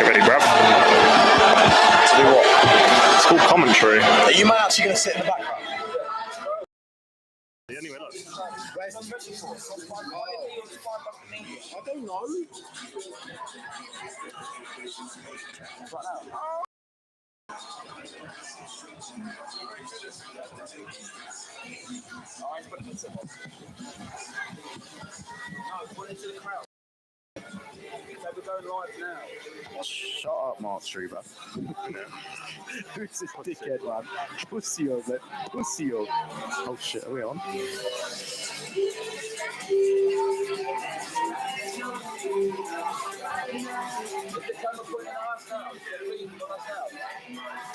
Ready, bruv? To do what? It's called commentary. Are you actually going to sit in the background? Anyway, look. Where's the Wrestleforce? I don't know. Right now. Put it into the box. No, put it into the crowd. So we're going live now. Shut up, Mark Struber. Who's this dickhead, man? Pussy over it. Pussy over. Oh shit, are we on?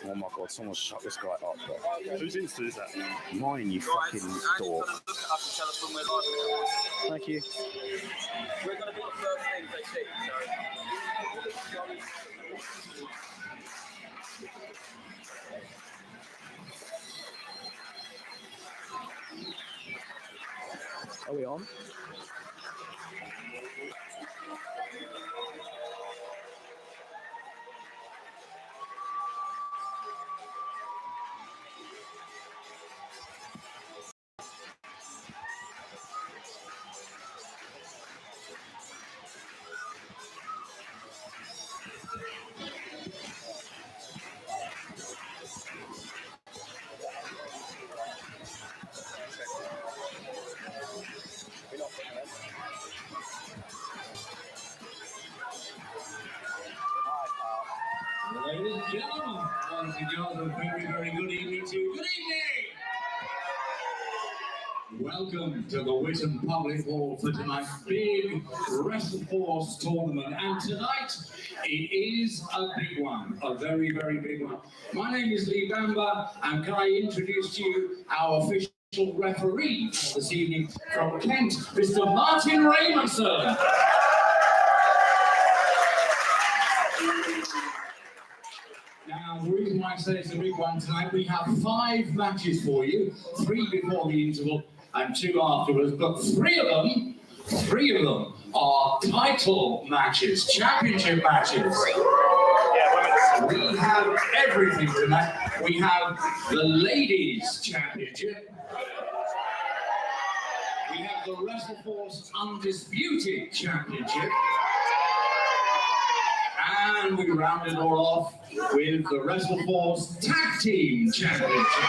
Oh my god, someone shut this guy up. But... Whose Insta is that? Mine, you fucking dork. Thank you. We're going to be the first things they see, Are we on? Ladies and gentlemen, once again, a very, very good evening to you. Good evening! Welcome to the Witham Public Hall for tonight's big Wrestleforce tournament. And tonight, it is a big one, a very, very big one. My name is Lee Bamba, and can I introduce to you our official referee this evening from Kent, Mr. Martin Raymondson. Now, the reason why I say it's a big one tonight, we have 5 matches for you, 3 before the interval and 2 afterwards, but 3 of them are title matches, championship matches. We have everything tonight. We have the ladies' championship. We have the Wrestleforce Undisputed Championship. And we round it all off with the Wrestleforce Tag Team Championship.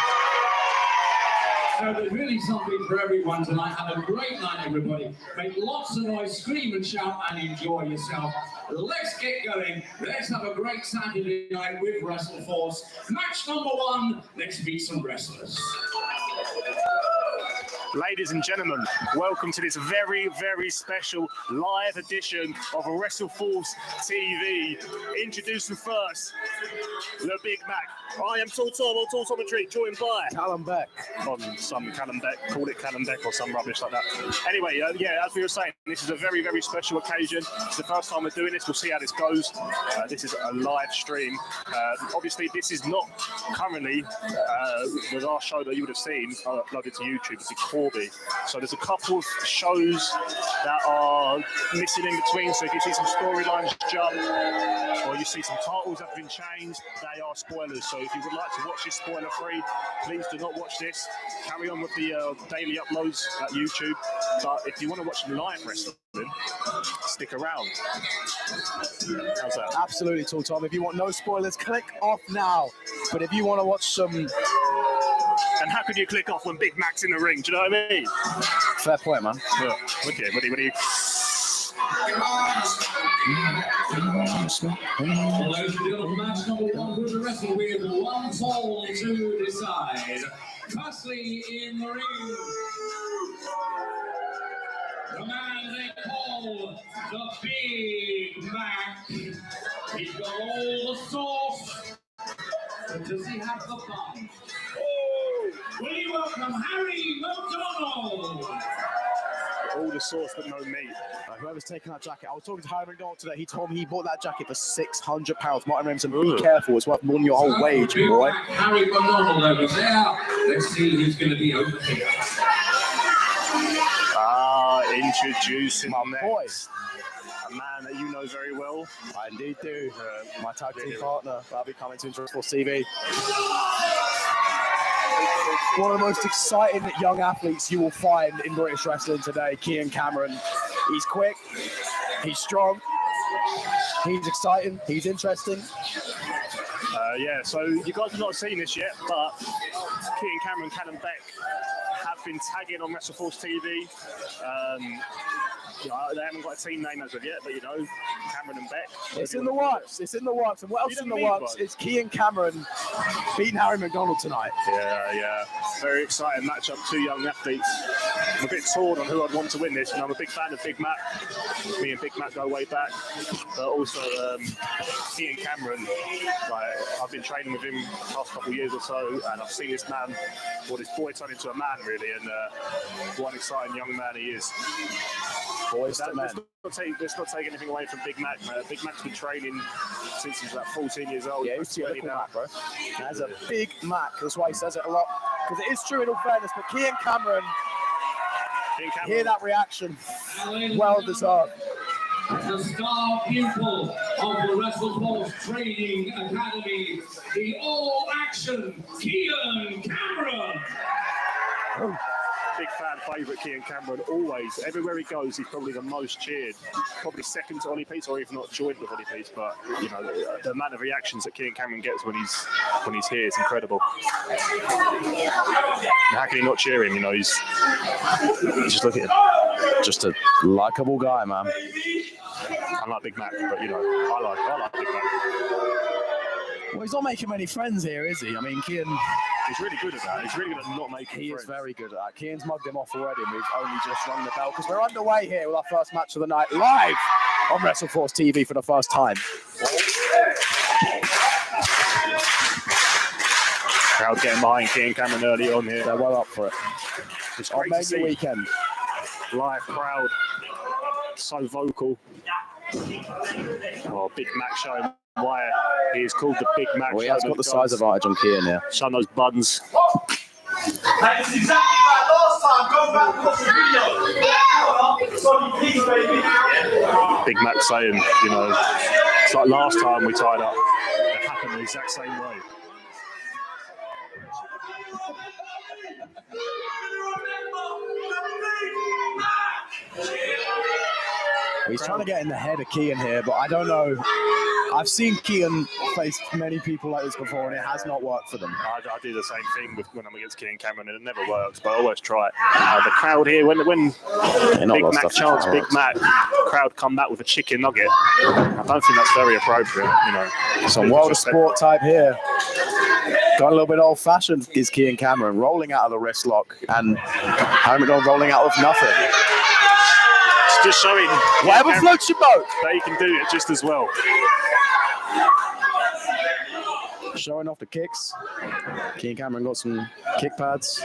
So there's really something for everyone tonight. Have a great night, everybody. Make lots of noise, scream and shout, and enjoy yourself. Let's get going. Let's have a great Saturday night with Wrestleforce. Match number 1. Let's meet some wrestlers. Ladies and gentlemen, welcome to this very, very special live edition of Wrestleforce TV. Introducing first, the Big Mac. I am Tall Tom on Tall Tometry, joined by Callum Beck. On some Callum Beck, call it Callum Beck or some rubbish like that. Anyway, yeah, as we were saying, this is a very, very special occasion. It's the first time we're doing this. We'll see how this goes. This is a live stream. Obviously, this is not currently the last show that you would have seen uploaded to YouTube. It's recorded Corby. So there's a couple of shows that are missing in between. So if you see some storylines jump or you see some titles that have been changed, they are spoilers. So if you would like to watch this spoiler-free, please do not watch this. Carry on with the daily uploads at YouTube. But if you want to watch live wrestling, stick around. How's that? Absolutely, Tall Tom. If you want no spoilers, click off now. But if you want to watch some... And how can you click off when Big Mac's in the ring? Do you know what I mean? Fair point, man. Yeah. Okay, what do you... Well, ladies and gentlemen, match number 1 for the wrestle. We have one fall to decide. Firstly, in the ring, the man they call the Big Mac. He's got all the sauce. Does he have the bun? Oh, will you welcome Harry McDonald? All the sauce but no meat. Whoever's taking that jacket, I was talking to Harry McDonald today. He told me he bought that jacket for £600. Martin Remsen, be careful, it's worth more than your whole wage, boy. Harry McDonald over there. Let's see who's going to be over here. Introducing my boy. A man that you know very well. I indeed do. My tag team partner, that'll be coming to Wrestleforce TV. One of the most exciting young athletes you will find in British wrestling today, Kian Cameron. He's quick, he's strong, he's exciting, he's interesting. Yeah, so you guys have not seen this yet, but Kian Cameron, Callum Beck have been tagging on Wrestleforce TV. They haven't got a team name as of yet, but you know, Cameron and Beck. It's in the works. It's in the works. And what else in the works? It's Kian Cameron beating Harry McDonald tonight. Yeah. Very exciting matchup. 2 young athletes. I'm a bit torn on who I'd want to win this, and I'm a big fan of Big Mac. Me and Big Mac go way back, but also Kian Cameron. Like, I've been training with him the past couple of years or so, and I've seen this man, or this boy, turn into a man really, and what an exciting young man he is. Let's not take anything away from Big Mac. Big Mac's been training since he's about 14 years old. Yeah, he's a little Mac, bro. That's a Big Mac. That's why he says it a lot. Because it is true in all fairness, but Kian Cameron, hear that reaction. Well deserved. The star pupil of the Wrestleforce Training Academy, the all-action Kian Cameron. Oh. Big fan favourite, Kian Cameron, always. Everywhere he goes, he's probably the most cheered. Probably second to Ollie Peace, or if not joint with Ollie Peace. But, you know, the amount of reactions that Kian Cameron gets when he's here is incredible. And how can he not cheer him? You know, he's just look at him. Just a likeable guy, man. I like Big Mac, but, you know, I like Big Mac. Well, he's not making many friends here, is he? I mean, Kian... He's really good at that. He's really good at not making friends. He is very good at that. Kian's mugged him off already, and we've only just rung the bell because we're underway here with our first match of the night, live on Wrestleforce TV for the first time. Crowd getting behind Kian Cameron early on here. They're well up for it. It's on Mania weekend. Live crowd, so vocal. Oh, Big Mac showing why he is called the Big Mac. Well, he has got the size advantage on Kian here. Showing those buttons. And it's exactly like last time. Go back and watch the video. Big Mac saying, you know, it's like last time we tied up. It happened the exact same way. He's trying to get in the head of Kian here, but I don't know. I've seen Kian face many people like this before, and it has not worked for them. I do the same thing when I'm against Kian Cameron, and it never works, but I always try it. The crowd here, when Big Mac chants Big Mac, crowd come back with a chicken nugget. I don't think that's very appropriate, you know. Some World of Sport type here. Got a little bit old-fashioned is Kian Cameron, rolling out of the wrist lock, and Harry McDonald rolling out of nothing. Just showing whatever floats your boat that he can do it just as well. Showing off the kicks. Kian Cameron got some kick pads.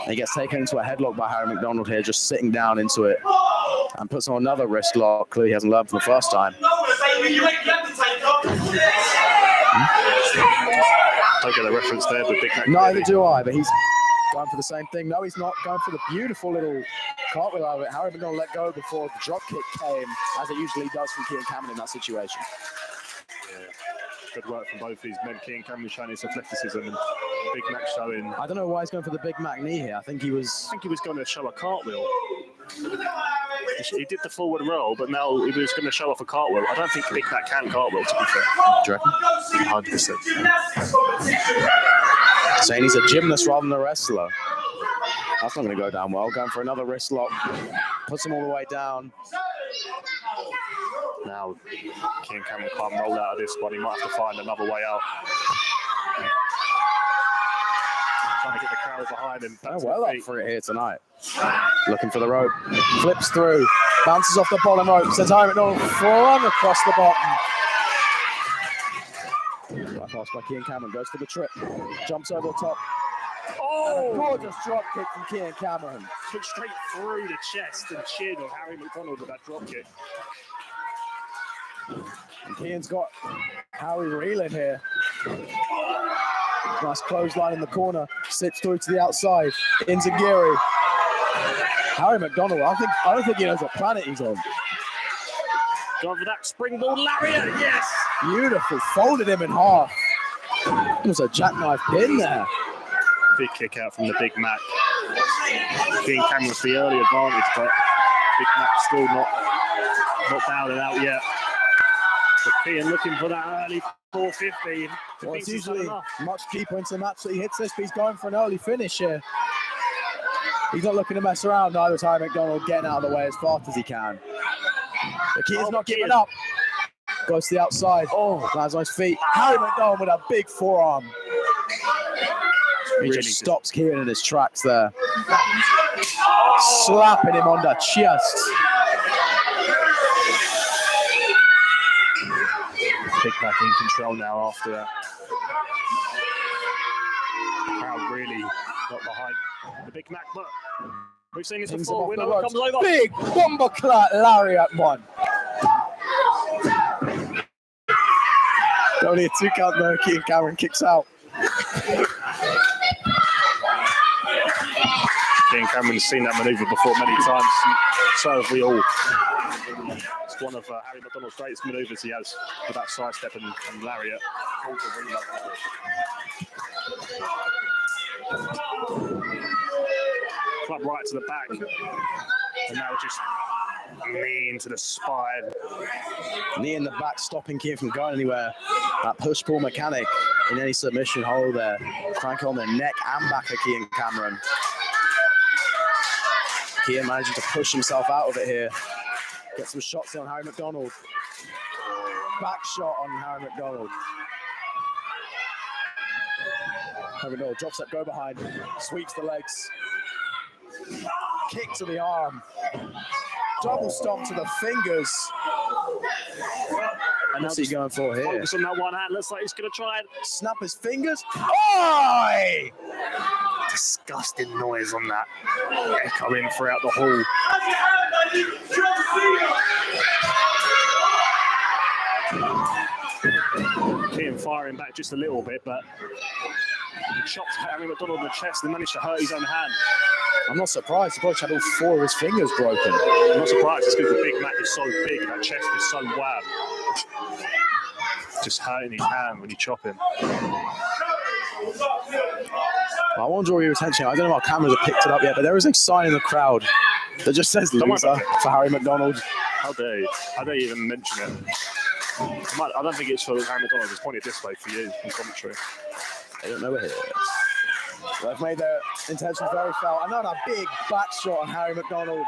He gets taken into a headlock by Harry McDonald here, just sitting down into it, and puts on another wrist lock. Clearly he hasn't learned from the first time. Don't get a reference there, but Big Mac. Neither do I, but he's Going for the same thing. No, he's not. Going for the beautiful little cartwheel out of it. Harry McDonald let go before the drop kick came, as it usually does from Kean Cameron in that situation. Yeah. Good work from both these men. Kean Cameron showing his athleticism and Big Mac showing. I don't know why he's going for the Big Mac knee here. I think he was going to show a cartwheel. He did the forward roll, but now he was going to show off a cartwheel. I don't think Big Mac can cartwheel, to be fair. Do you reckon? 100%. Saying he's a gymnast rather than a wrestler. That's not going to go down well. Going for another wrist lock. Puts him all the way down. Now, Kean Cameron can't roll out of this one. He might have to find another way out. Trying to get the crowd behind him. They're well up for it here tonight. Looking for the rope. Flips through. Bounces off the bottom rope. Sends Harry McDonald flung across the bottom. Right pass by Kean Cameron. Goes for the trip. Jumps over the top. Oh! Gorgeous drop kick from Kean Cameron. Took straight through the chest and chin of Harry McDonald with that drop kick. And Kean's got Harry reeling here. Nice clothesline in the corner. Sits through to the outside. Inzagiri. Harry McDonald, I don't think he knows what planet he's on. Going for that springboard lariat, yes! Beautiful, folded him in half. It was a jackknife pin there. Big kick out from the Big Mac. Kean Cameron with the early advantage, but Big Mac still not down and out yet. But Kean looking for that early 450. Well, it's usually much deeper into the match that he hits this, but he's going for an early finish here. He's not looking to mess around, neither is Harry McDonald, getting out of the way as fast as he can. The Kean's not giving up. Goes to the outside. Oh, lands on his feet. Harry McDonald with a big forearm. He Really just stops Kean in his tracks there. Slapping him on the chest. Big Mac in control now after that. Crowd really got behind the Big Mac, but we've seen this before. Winner comes over. Big bomber clat lariat one. Only a 2 count though. Kean Cameron kicks out. Kean Cameron's seen that manoeuvre before many times, so have we all. It's one of Harry McDonald's greatest manoeuvres he has with that sidestep and lariat. Club right to the back, and now just knee into the spine. Knee in the back, stopping Kean from going anywhere. That push-pull mechanic in any submission hold there. Crank on the neck and back of Kean Cameron. Kean managing to push himself out of it here. Get some shots on Harry McDonald. Back shot on Harry McDonald. Harry McDonald drops that go behind, sweeps the legs. Kick to the arm. Double stomp to the fingers. And what's he going for here? Focus on that one hand. Looks like he's going to try and snap his fingers. Oi! Disgusting noise on that. Echoing throughout the hall. Kean firing back just a little bit, but he chopped Harry McDonald in the chest and managed to hurt his own hand. I'm not surprised. He probably had all 4 of his fingers broken. I'm not surprised. It's because the Big Mac is so big and that chest is so wide. Just hurting his hand when you chop him. I won't draw your attention. I don't know if our cameras have picked it up yet, but there is a sign in the crowd that just says loser for Harry McDonald. How dare you? How dare you even mention it? I don't think it's for Harry McDonald. It's pointed this way for you in commentary. They don't know we're here. They've made their intentions very foul. Another big back shot on Harry McDonald.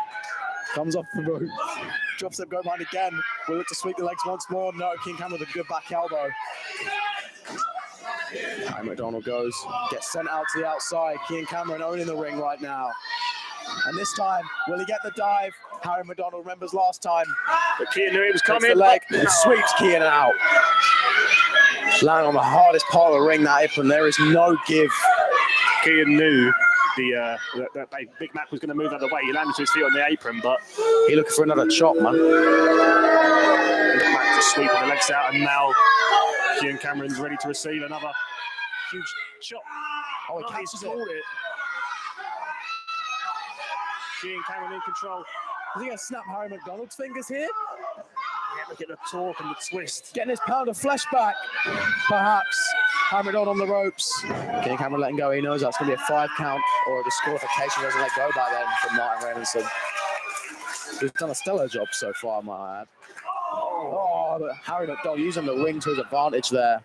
Comes off the rope. Drops up, go behind again. Will look to sweep the legs once more. No, Kean Cameron with a good back elbow. Harry McDonald goes, gets sent out to the outside. Kean Cameron owning the ring right now. And this time, will he get the dive? Harry McDonald remembers last time. But Kean knew he was coming. The leg and sweeps Kean out. Landing on the hardest part of the ring, that apron. There is no give. Kean knew that Big Mac was going to move out of the way. He landed to his feet on the apron, but he looking for another chop, man. Big Mac just sweeping the legs out, and now Kean Cameron's ready to receive another huge chop. Oh, he catches it. Kean Cameron in control. Is he going to snap Harry McDonald's fingers here? Yeah, look at the torque and the twist. Getting his pound of flesh back, perhaps. Harry McDonald on the ropes. Kean Cameron letting go. He knows that's going to be a 5 count or a disqualification. He doesn't let go by then from Martin Raymondson. He's done a stellar job so far, might I add. Oh, but Harry McDonald using the ring to his advantage there.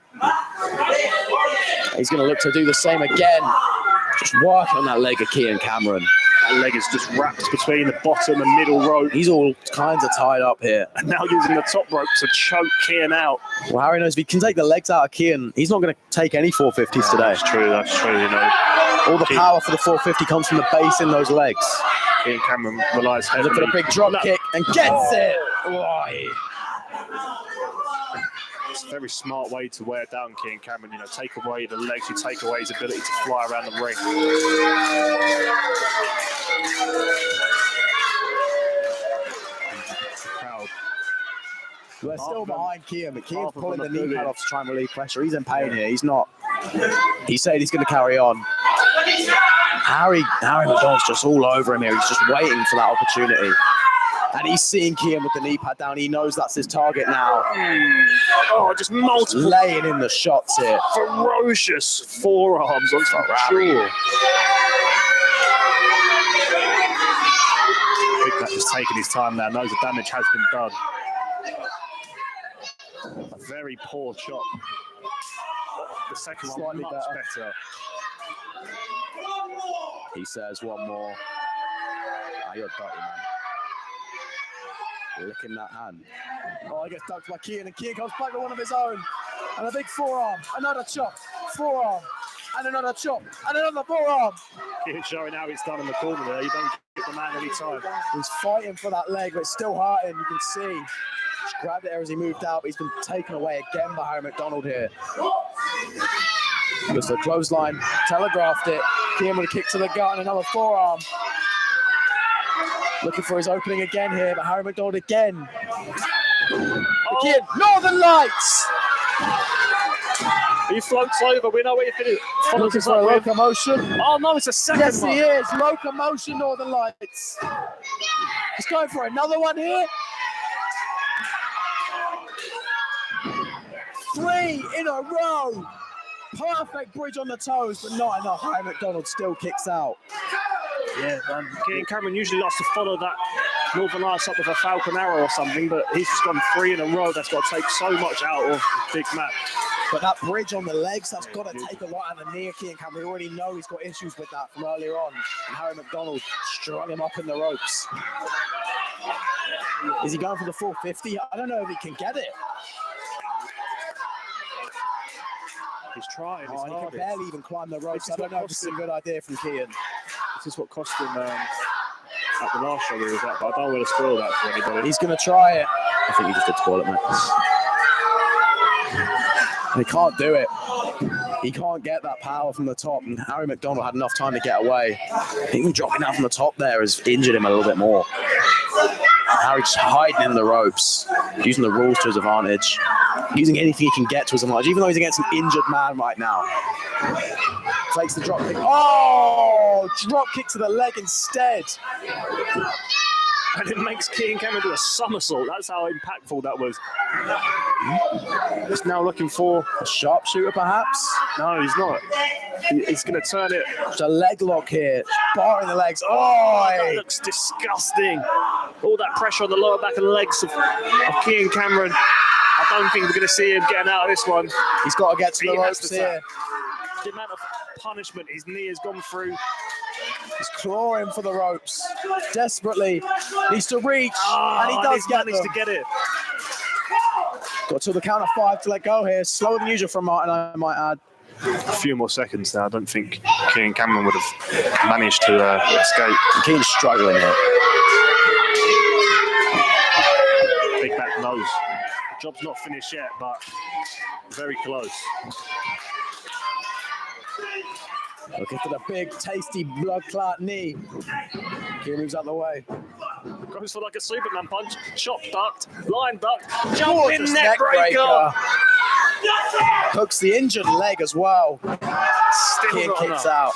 He's going to look to do the same again. Just working on that leg of Kean Cameron. That leg is just wrapped between the bottom and middle rope. He's all kinds of tied up here. And now using the top rope to choke Kean out. Well, Harry knows if he can take the legs out of Kean, he's not going to take any 450s today. That's true, you know. All the power for the 450 comes from the base in those legs. Kean Cameron relies heavily. Look at a big drop kick and gets it. It's a very smart way to wear down Kean Cameron. You know, take away the legs, you take away his ability to fly around the ring. Crowd. We're still behind Kean, but Kean's pulling the knee pad off to try and relieve pressure. He's in pain here. He's not. He said he's going to carry on. Harry McDonald's just all over him here. He's just waiting for that opportunity. And he's seeing Kean with the knee pad down. He knows that's his target now. Oh, just multiple. Laying in the shots here. Ferocious forearms onto the jaw. Big Mac is taking his time now. Knows the damage has been done. A very poor chop. The second one much better. He says one more. You're dirty, man. Licking that hand. Oh, he gets ducked by Kean, and Kean comes back with one of his own. And a big forearm, another chop, forearm, and another chop, and another forearm. Kean showing how it's done in the corner there. You don't get the man any time. He's fighting for that leg, but it's still hurting, you can see. Just grabbed it there as he moved out, but he's been taken away again by Harry McDonald here. Goes to the clothesline, telegraphed it. Kean with a kick to the gut and another forearm. Looking for his opening again here, but Harry McDonald again. Kean, Northern Lights! He floats over, we know what he finished. Looking for a locomotion. Oh no, it's a second Yes, one. he is. Locomotion, Northern Lights. He's going for another one here. 3 in a row. Perfect bridge on the toes, but not enough. Harry McDonald still kicks out. Yeah, Kean Cameron usually likes to follow that Northern Lights up with a Falcon Arrow or something, but he's just gone 3 in a row. That's got to take so much out of Big Mac. But that bridge on the legs, that's got to take a lot out of the knee of Kean Cameron. We already know he's got issues with that from earlier on. And Harry McDonald strung him up in the ropes. Is he going for the 450? I don't know if he can get it. He's trying. Oh, he can barely even climb the ropes. I don't know if this is a good idea from Kean. This is what cost him at the last show he was at, but I don't want to spoil that for anybody. He's going to try it. I think he just did spoil it, mate. He can't do it. He can't get that power from the top, and Harry McDonald had enough time to get away. Even dropping out from the top there has injured him a little bit more. Harry just hiding in the ropes, using the rules to his advantage, using anything he can get to his advantage, even though he's against an injured man right now. Fakes the drop kick. Oh, drop kick to the leg instead. And it makes Kean Cameron do a somersault. That's how impactful that was. He's now looking for a sharpshooter, perhaps? No, he's not. He's going to turn it. It's a leg lock here, barring the legs. Oh, that looks disgusting. All that pressure on the lower back and legs of Kean Cameron. I don't think we're going to see him getting out of this one. He's got to get to the ropes here. The amount of punishment his knee has gone through. He's clawing for the ropes. Desperately. Needs to reach. And he does manage to get it. Got to the count of 5 to let go here. Slower than usual from Martin, I might add. A few more seconds now. I don't think Kean Cameron would have managed to escape. Kean's struggling here. Big Mac knows. The job's not finished yet, but very close. Looking for the big, tasty blood clot knee. Kean moves out the way. Goes for like a Superman punch. Chop ducked, line ducked, jumping neck breaker. Hooks the injured leg as well. Still Kean not kicks enough. out.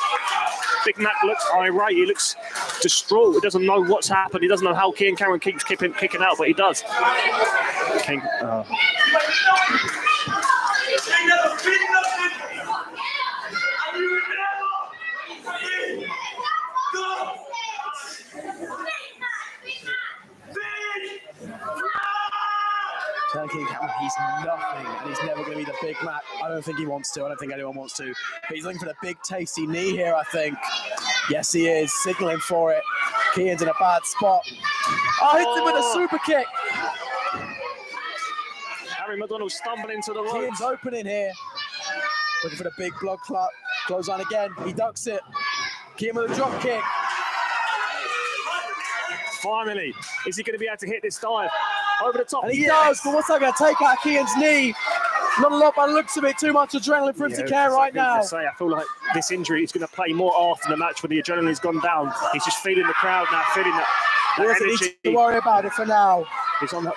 Big Mac looks irate. He looks distraught. He doesn't know what's happened. He doesn't know how Kian Cameron keeps kicking out, but he does. King, King Cameron, he's nothing, and he's never going to be the Big Mac. I don't think he wants to. I don't think anyone wants to. But he's looking for the big, tasty knee here, I think. Yes, he is, signaling for it. Kian's in a bad spot. Oh, hits him with a super kick. Harry McDonald stumbling to the right. Kian's opening here. Looking for the big blood clot. Clothesline again. He ducks it. Kian with a drop kick. Finally, is he going to be able to hit this dive over the top? And he does, but what's that going to take out Kian's knee? Not a lot by the looks of it, too much adrenaline for him to care right now. I feel like this injury is going to play more after the match when the adrenaline's gone down. He's just feeling the crowd now, feeling that energy. He doesn't need to worry about it for now. He's on fire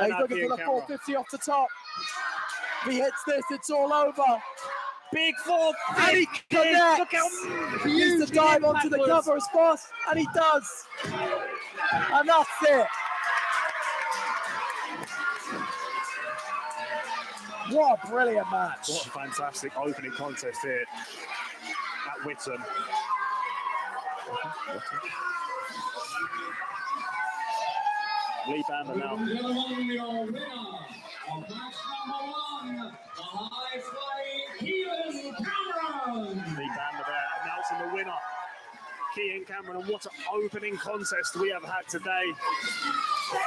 He's now, looking for the 450 off the top. If he hits this, it's all over. Big 4, and he connects. He used to dive onto the cover as fast, and he does. And that's it. What a brilliant match. What a fantastic opening contest here at Witham. Lee Bamber now. Lee Bamber there announcing the winner, Kian Cameron, and what an opening contest we have had today.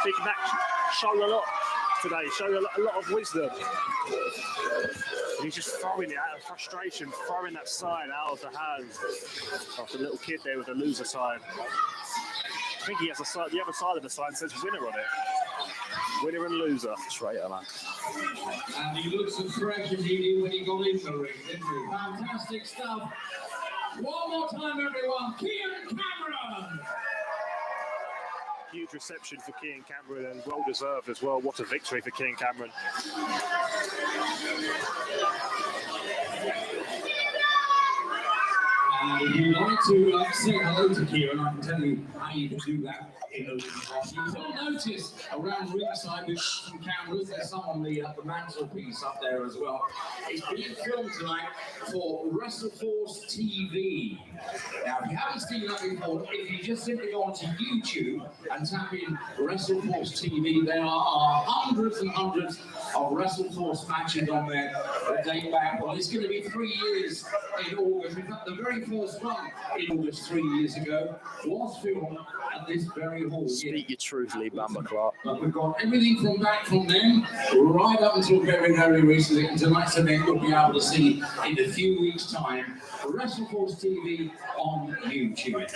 Big Mac showed a lot today, showed a lot of wisdom. And he's just throwing it out of frustration, throwing that sign out of the hands of the little kid there with the loser sign. I think he has a sign, the other side of the sign says winner on it. Winner and loser. That's right, man. And he looks as fresh as he did when he got in the ring, didn't he? Fantastic stuff. One more time, everyone. Kian Cameron. Huge reception for Kian Cameron and well deserved as well. What a victory for Kian Cameron. And if you'd like to say hello to Kieran, I can tell you how you can do that in open class. You'll notice around ringside with some cameras, there's some on the mantelpiece up there as well. It's being filmed tonight for Wrestleforce TV. Now, if you haven't seen that before, if you just simply go onto YouTube and tap in Wrestleforce TV, there are hundreds and hundreds of Wrestleforce matches on there that date back. Well, it's going to be 3 years in August. In fact, the very first one in August 3 years ago was filmed at this very hall. Speak your truth, Lee Bamber Clark. But we've got everything from back from then right up until very, very recently. And tonight's event you'll be able to see in a few weeks' time. Wrestleforce TV on YouTube.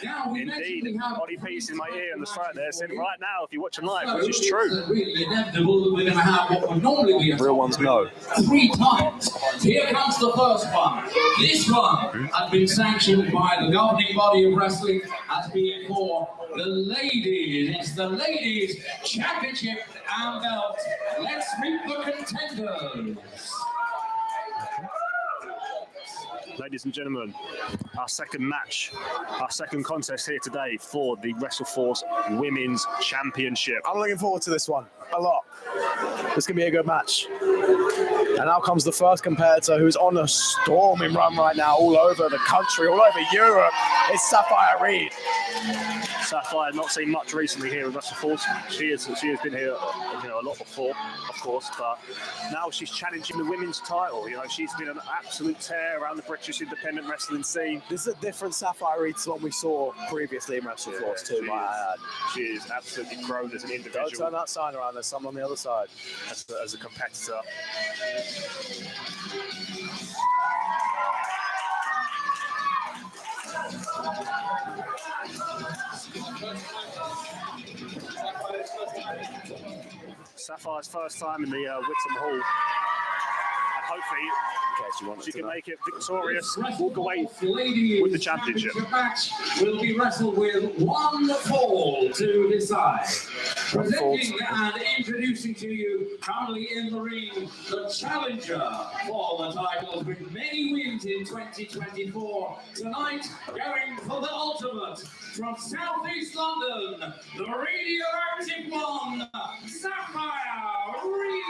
Now, indeed, body piece in my ear on the side there saying right now, if you're watching live, which is true. Really inevitable that we're going to have what would normally be a real ones know. 3 times. Here comes the first one. This one has been sanctioned by the governing body of wrestling as being for the ladies. It's the ladies' championship and belt. Let's meet the contenders. Ladies and gentlemen, our second match, our second contest here today for the Wrestleforce Women's Championship. I'm looking forward to this one a lot. This can be a good match. And now comes the first competitor who's on a storming run right now all over the country, all over Europe. It's Sapphire Reed. Sapphire not seen much recently here at Wrestleforce. She has been here, a lot before, of course, but now she's challenging the women's title. She's been an absolute tear around the British independent wrestling scene. This is a different Sapphire Reed to what we saw previously in Wrestleforce too, might I add. She is absolutely grown as an individual. Don't turn that sign around. There's someone on the other side. As a competitor. Sapphire's first time in the Witham Hall. And hopefully she can make it victorious, walk away with the championship. Match will be wrestled with one fall to decide. Presenting and introducing to you, currently in the ring, the challenger for the titles with many wins in 2024. Tonight, going for the ultimate from Southeast London, the radioactive one, Sapphire Reed.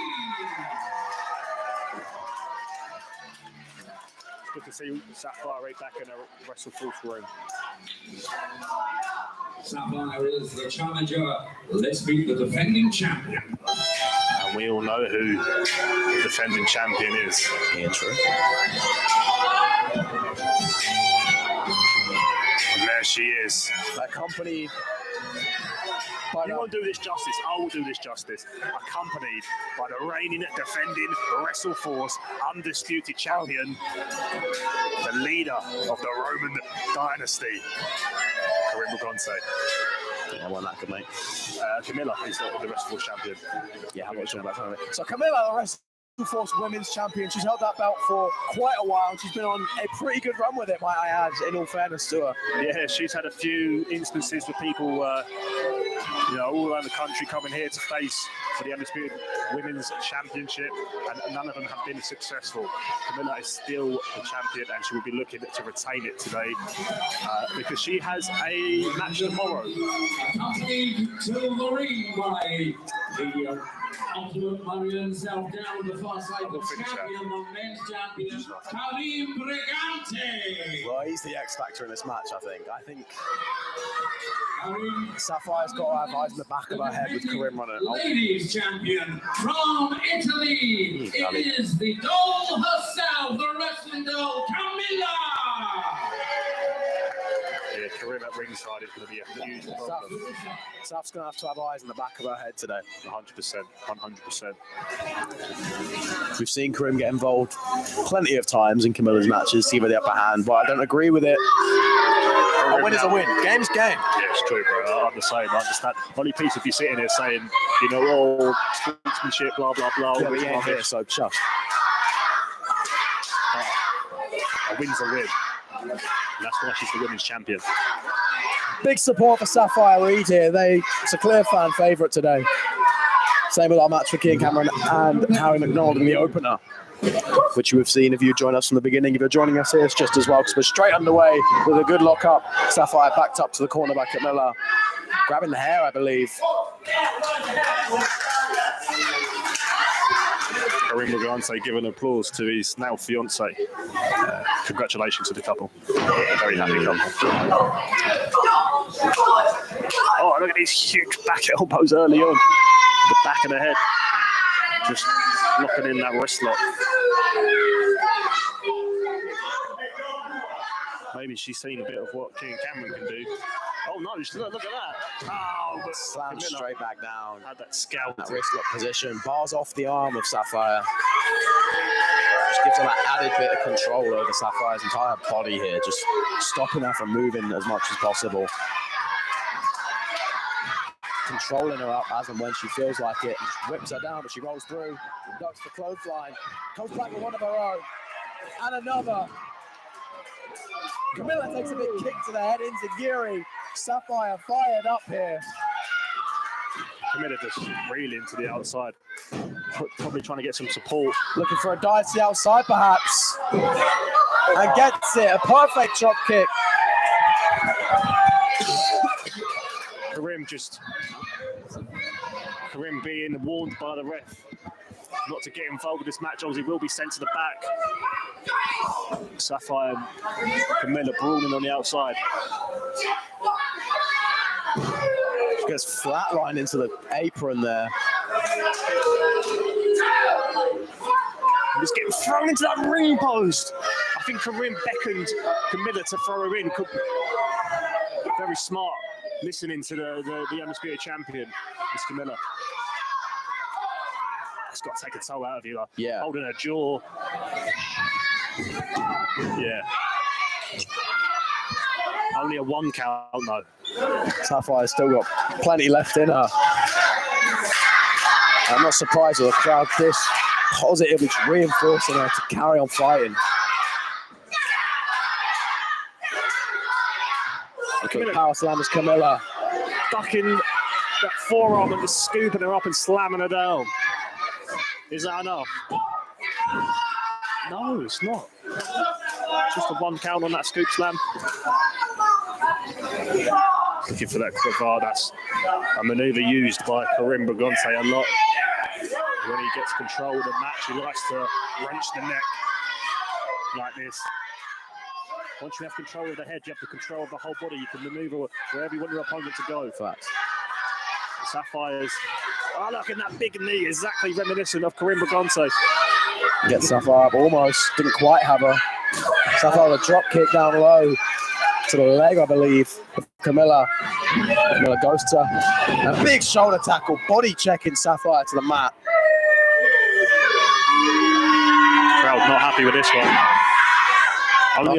Good to see Sapphire right back in a Wrestleforce room. Sapphire is the challenger. Let's meet the defending champion. And we all know who the defending champion is. Intro. And there she is. Accompanied You won't do this justice. I will do this justice. Accompanied by the reigning, defending Wrestleforce undisputed champion, the leader of the Roman dynasty, Karim Gonce. Yeah, well, that could make. Camilla is the Wrestleforce champion. Yeah, I'm not sure about that. So Camilla, the Wrestleforce Women's Champion, she's held that belt for quite a while. She's been on a pretty good run with it, might I add, in all fairness to her. Yeah, she's had a few instances with people, all around the country coming here to face for the Undisputed Women's Championship, and none of them have been successful. Camilla is still the champion, and she will be looking to retain it today because she has a match tomorrow. Accompanied to the ring by the ultimate Marion himself down the far side, the champion, the men's champion, Karim Brigante. Well, he's the X factor in this match, I think. Sapphire's got to have eyes in the back of her head with Karim running. Ladies champion from Italy, it is the doll herself, the wrestling doll, Camilla. Yeah, Karim at ringside is going to be a huge problem. Saf's going to have eyes in the back of her head today. 100%, 100%. We've seen Karim get involved plenty of times in Camilla's matches, see with the upper hand, but I don't agree with it. A win is a win. Game's game. Yeah, it's true, bro. I'm the same. I understand. Only piece would be sitting here saying, sportsmanship, blah, blah, blah. Yeah, we ain't here, so shut. A win's a win. And that's why she's the women's champion. Big support for Sapphire Reed here. It's a clear fan favourite today. Same with our match for Kean Cameron and Harry McDonald in the opener, which you have seen if you join us from the beginning. If you're joining us here, it's just as well because we're straight underway with a good lock-up. Sapphire backed up to the corner by Camilla, grabbing the hair, I believe. Karim Gonce giving applause to his now fiance. Congratulations to the couple. Very happy couple. Oh, look at these huge back elbows early on. The back of the head. Just locking in that wrist lock. Maybe she's seen a bit of what Kean Cameron can do. Oh no, look at that. Oh, but Slam straight back down. Had that scalp. That wrist lock position. Bars off the arm of Sapphire. Just gives her that added bit of control over Sapphire's entire body here. Just stopping her from moving as much as possible. Controlling her up as and when she feels like it. And just whips her down, but she rolls through. Ducks the clothesline. Comes back with one of her own. And another. Camilla takes a big kick to the head into Giri. Sapphire fired up here. Camilla just reeling to the outside. Probably trying to get some support. Looking for a dive to the outside, perhaps. And gets it. A perfect drop kick. Karim being warned by the ref not to get involved with this match. Obviously, will be sent to the back. Sapphire and Camilla brawling on the outside. She gets flatlined into the apron there. Just getting thrown into that ring post. I think Karim beckoned Camilla to throw her in. Very smart, listening to the Undisputed Champion, Miss Camilla. It's got to take a toll out of you. Yeah. Holding her jaw. Yeah. Only a 1 count, though. Sapphire's still got plenty left in her. I'm not surprised with a crowd this positive, it's reinforcing her to carry on fighting. Look at the power slammers, Camilla. Ducking that forearm and just scooping her up and slamming her down. Is that enough? No, it's not. Just a 1 count on that scoop slam. Looking for that crevard. That's a manoeuvre used by Karim Brigante a lot. When he gets control of the match, he likes to wrench the neck like this. Once you have control of the head, you have the control of the whole body. You can manoeuvre wherever you want your opponent to go. Facts. Sapphire's, oh look at that big knee, exactly reminiscent of Karim Brigante. Gets Sapphire up almost, didn't quite have her. Sapphire with a drop kick down low to the leg, I believe. Camilla goes to a big shoulder tackle, body checking Sapphire to the mat. Crowd not happy with this one.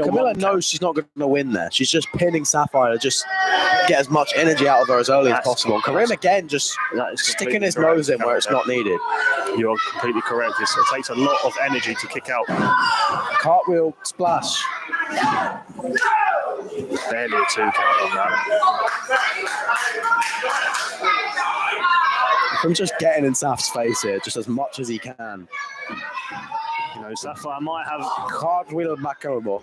Camilla knows she's not going to win there. She's just pinning Sapphire to just get as much energy out of her as early as possible. Karim again just sticking his nose in where it's not needed. You're completely correct. It takes a lot of energy to kick out. Cartwheel splash. Barely a 2 count on that. From just getting in Saf's face here, just as much as he can. You know, Sapphire might have Cartwheel Macarobo.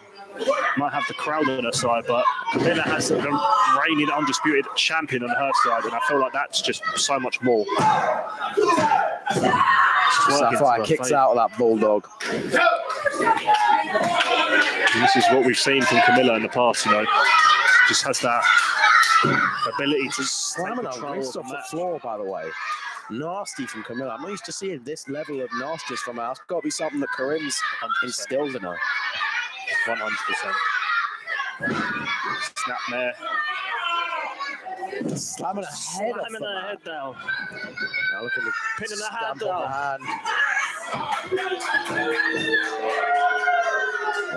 Might have the crowd on her side, but Camilla has the reigning undisputed champion on her side, and I feel like that's just so much more. Sapphire kicks out of that bulldog. And this is what we've seen from Camilla in the past, you know. Just has that ability to slamming her wrist off the floor, by the way. Nasty from Camilla. I'm not used to seeing this level of nastiness from her. It's got to be something that Karim's instilled in her. 100%. Snap there. Slamming her head off the head down. Now look at the pinning the hand down.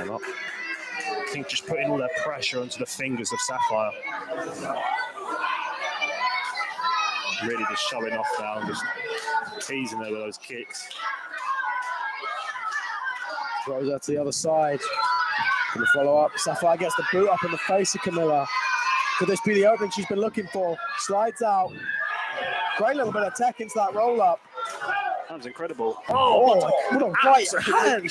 I think just putting all that pressure onto the fingers of Sapphire. Really just showing off now, just teasing her with those kicks. Throws her to the other side. And the follow-up, Sapphire gets the boot up in the face of Camilla. Could this be the opening she's been looking for? Slides out. Great little bit of tech into that roll-up. That was incredible. Oh, what a right hand.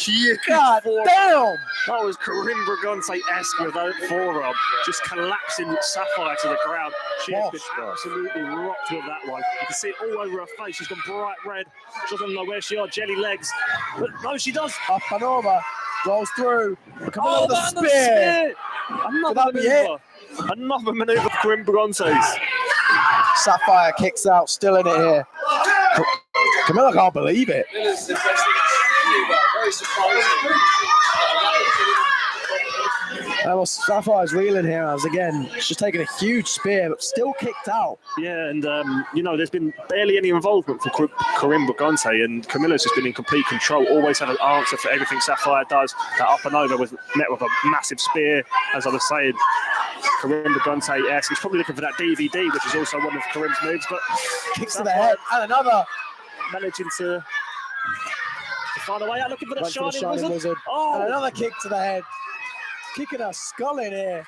God damn. That was Karim Brigante-esque with that forearm, just collapsing Sapphire to the ground. She has been absolutely rocked with that one. You can see it all over her face. She's gone bright red. She doesn't know where she are, jelly legs. But no, she does. Up and over. Rolls through. Camilla with a spear. Another manoeuvre for Karim Brigante's. Sapphire kicks out, still in it here. Camilla can't believe it. Well, Sapphire's reeling here as again. She's taking a huge spear, but still kicked out. Yeah, and you know, there's been barely any involvement from Karim Brigante, and Camilla's just been in complete control. Always had an answer for everything Sapphire does. That up and over was met with a massive spear, as I was saying. Karim Brigante, he's probably looking for that DVD, which is also one of Karim's moves, but kicks to the head and another. Managing to find a way out, looking for the shining wizard. Oh, and another kick to the head. Kicking her skull in here.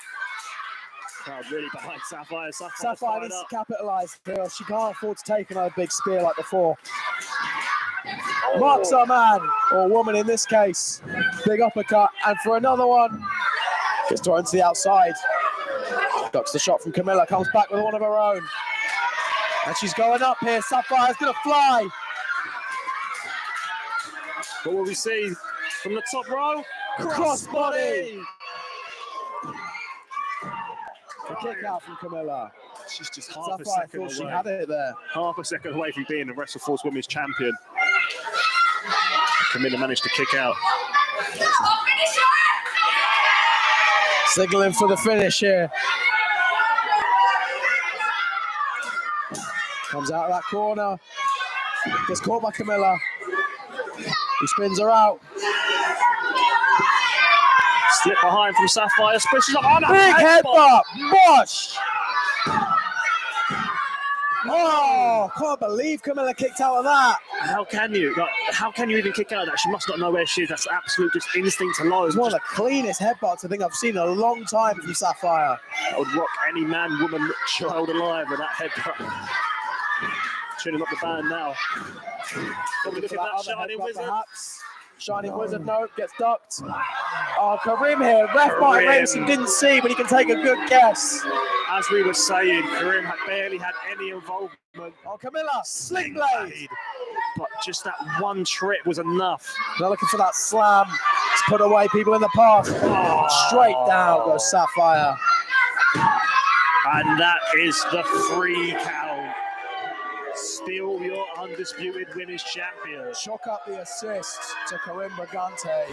Crowd really behind Sapphire. Sapphire needs to capitalise here. She can't afford to take another big spear like before. Marks her man, or woman in this case. Big uppercut, and for another one. Gets thrown to the outside. Ducks the shot from Camilla, comes back with one of her own. And she's going up here. Sapphire's going to fly. What will we see from the top row? Crossbody. The kick out from Camilla. She's just half a Sapphire second away. She had it there. Half a second away from being the Wrestleforce Women's Champion. Camilla managed to kick out. Signaling for the finish here. Comes out of that corner. Gets caught by Camilla. He spins her out. Slip behind from Sapphire. Pushes up on a big headbutt. Bosh. Oh, can't believe Camilla kicked out of that. How can you? Like, how can you even kick out of that? She must not know where she is. That's absolute just instinct alone. It's one of the cleanest headbutts I think I've seen in a long time from Sapphire. I would rock any man, woman, child alive with that headbutt. Tuning up the band now. Look at that Shining Wizard. Perhaps. Shining Wizard, no, gets ducked. Oh, Karim here. Ref Mike Racing didn't see, but he can take a good guess. As we were saying, Karim had barely had any involvement. Oh, Camilla, sling blade. But just that one trip was enough. They're looking for that slam to put away people in the path. Oh, straight down goes Sapphire. And that is the 3 count. Still your undisputed women's champion. Chalk up the assist to Karim Brigante.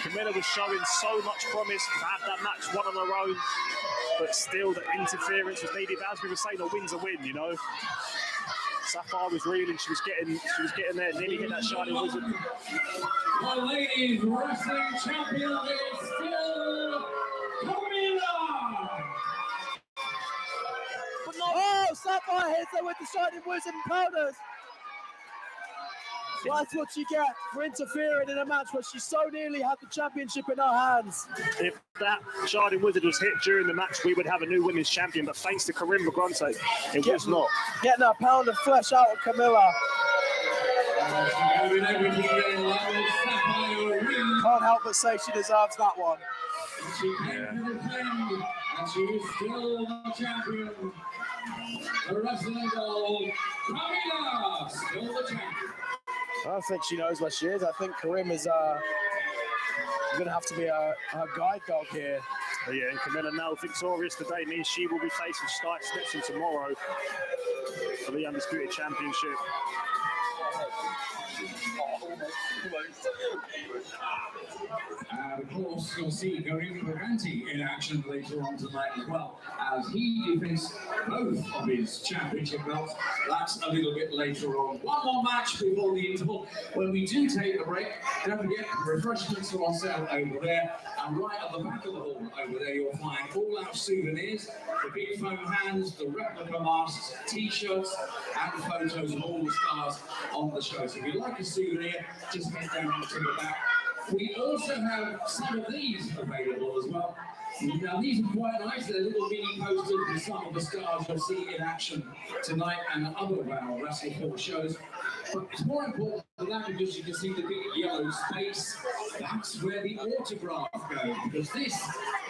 Camilla was showing so much promise to have that match won on her own, but still the interference was needed. As we were saying, a win's a win, you know. Sapphire was reeling, she was getting there, nearly hit that Shining Wizard. The ladies wrestling champion is still Camilla. Oh, Sapphire hits her with the Shining Wizard and powders. That's what you get for interfering in a match where she so nearly had the championship in her hands. If that Shining Wizard was hit during the match, we would have a new women's champion, but thanks to Karim Brigante, it was not. Getting a pound of flesh out of Camilla. Can't help but say she deserves that one. She came to defend, and she is still the champion. The wrestling gold, Camilla, still the champion. I don't think she knows where she is. I think Karim is going to have to be her guide dog here. Yeah, and Camilla now victorious today means she will be facing Stipe Snipson tomorrow for the Undisputed Championship. And of course, you'll see Karim Brigante in action later on tonight as well, as he defends both of his championship belts. That's a little bit later on. One more match before the interval. When we do take a break, don't forget refreshments are on sale over there. And right at the back of the hall over there, you'll find all our souvenirs, the big foam hands, the replica masks, t-shirts, and photos of all the stars on the show. So if you'd like a souvenir, just head down to the back. We also have some of these available as well. Now these are quite nice. They're little mini posters with some of the stars you'll see in action tonight and other of our Wrestleforce shows. But it's more important than that because you can see the big yellow space. That's where the autograph goes. Because this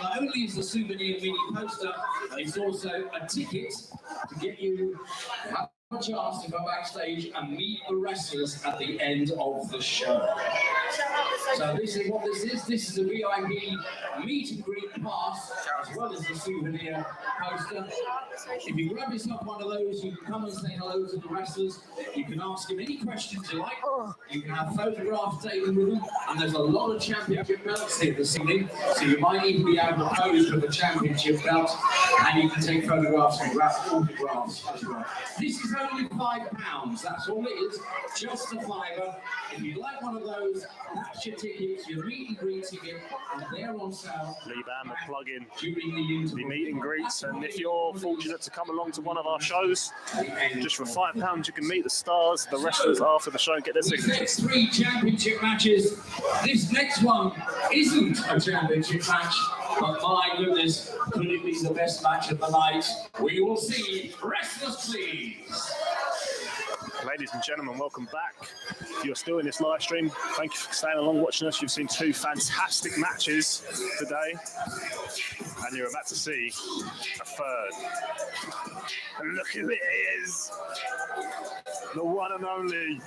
not only is a souvenir mini poster, it's also a ticket to get you a chance to go backstage and meet the wrestlers at the end of the show. So this is what this is. This is a VIP meet and greet pass, as well as the souvenir poster. If you grab yourself one of those, you can come and say hello to the wrestlers. You can ask them any questions you like. You can have photographs taken with them. And there's a lot of championship belts here this evening. So you might even be able to pose with the championship belt. And you can take photographs and grab autographs as well. This is only £5. That's all it is. Just a £5. If you'd like one of those, that's your tickets, your meet and greet ticket, and they're on sale. Lee Bam, a plug-in during the meet and greets, and if you're fortunate to come along to one of our shows, just for £5 you can meet the stars, the wrestlers after the show and get their signatures. 3 championship matches. This next one isn't a championship match, but my goodness, could it be the best match of the night? We will see. Wrestlers, please. Ladies and gentlemen, welcome back. If you're still in this live stream, thank you for staying along watching us. You've seen 2 fantastic matches today, and you're about to see a third. And look who it is, the one and only,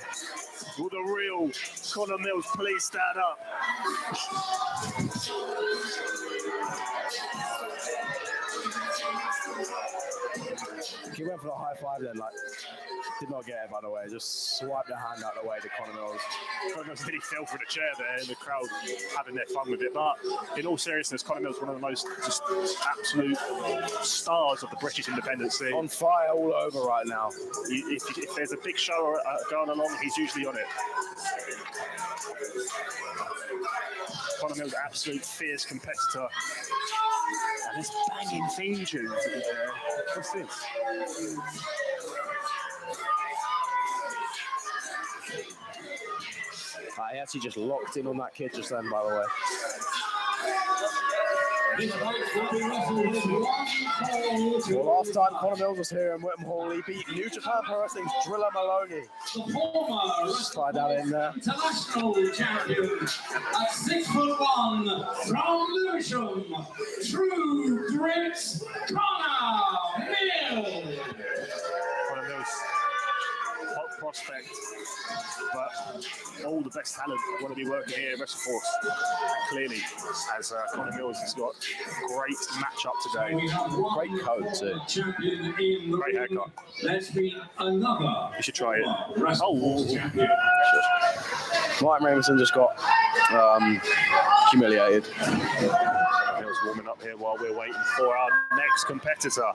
well, the real Connor Mills. Please stand up. He went for the high five then, like, did not get it, by the way. Just swiped the hand out of the way to Connor Mills. Connor Mills really fell for the chair there, and the crowd having their fun with it. But in all seriousness, Connor Mills is one of the most just absolute stars of the British independent scene. On fire all over right now. If there's a big show going along, he's usually on it. Connor Mills, absolute fierce competitor. And this banging theme tune. What's this? He actually just locked in on that kid just then, by the way. Well, last time Conor Mills was here in Witham Hall, he beat New Japan Pro Wrestling's Driller Maloney. Just slide that in there. International champion at 6'1" from Lewisham, True Grit, Conor Mills. Conor Mills, hot prospect, but all the best talent want to be working here at Wrestleforce. And clearly, as Conor Mills has got a great matchup today. Great coat too. Great haircut. Let's be another. You should try it. Wrestleforce champion. Mike Ravenson just got humiliated. Mills warming up here while we're waiting for our next competitor.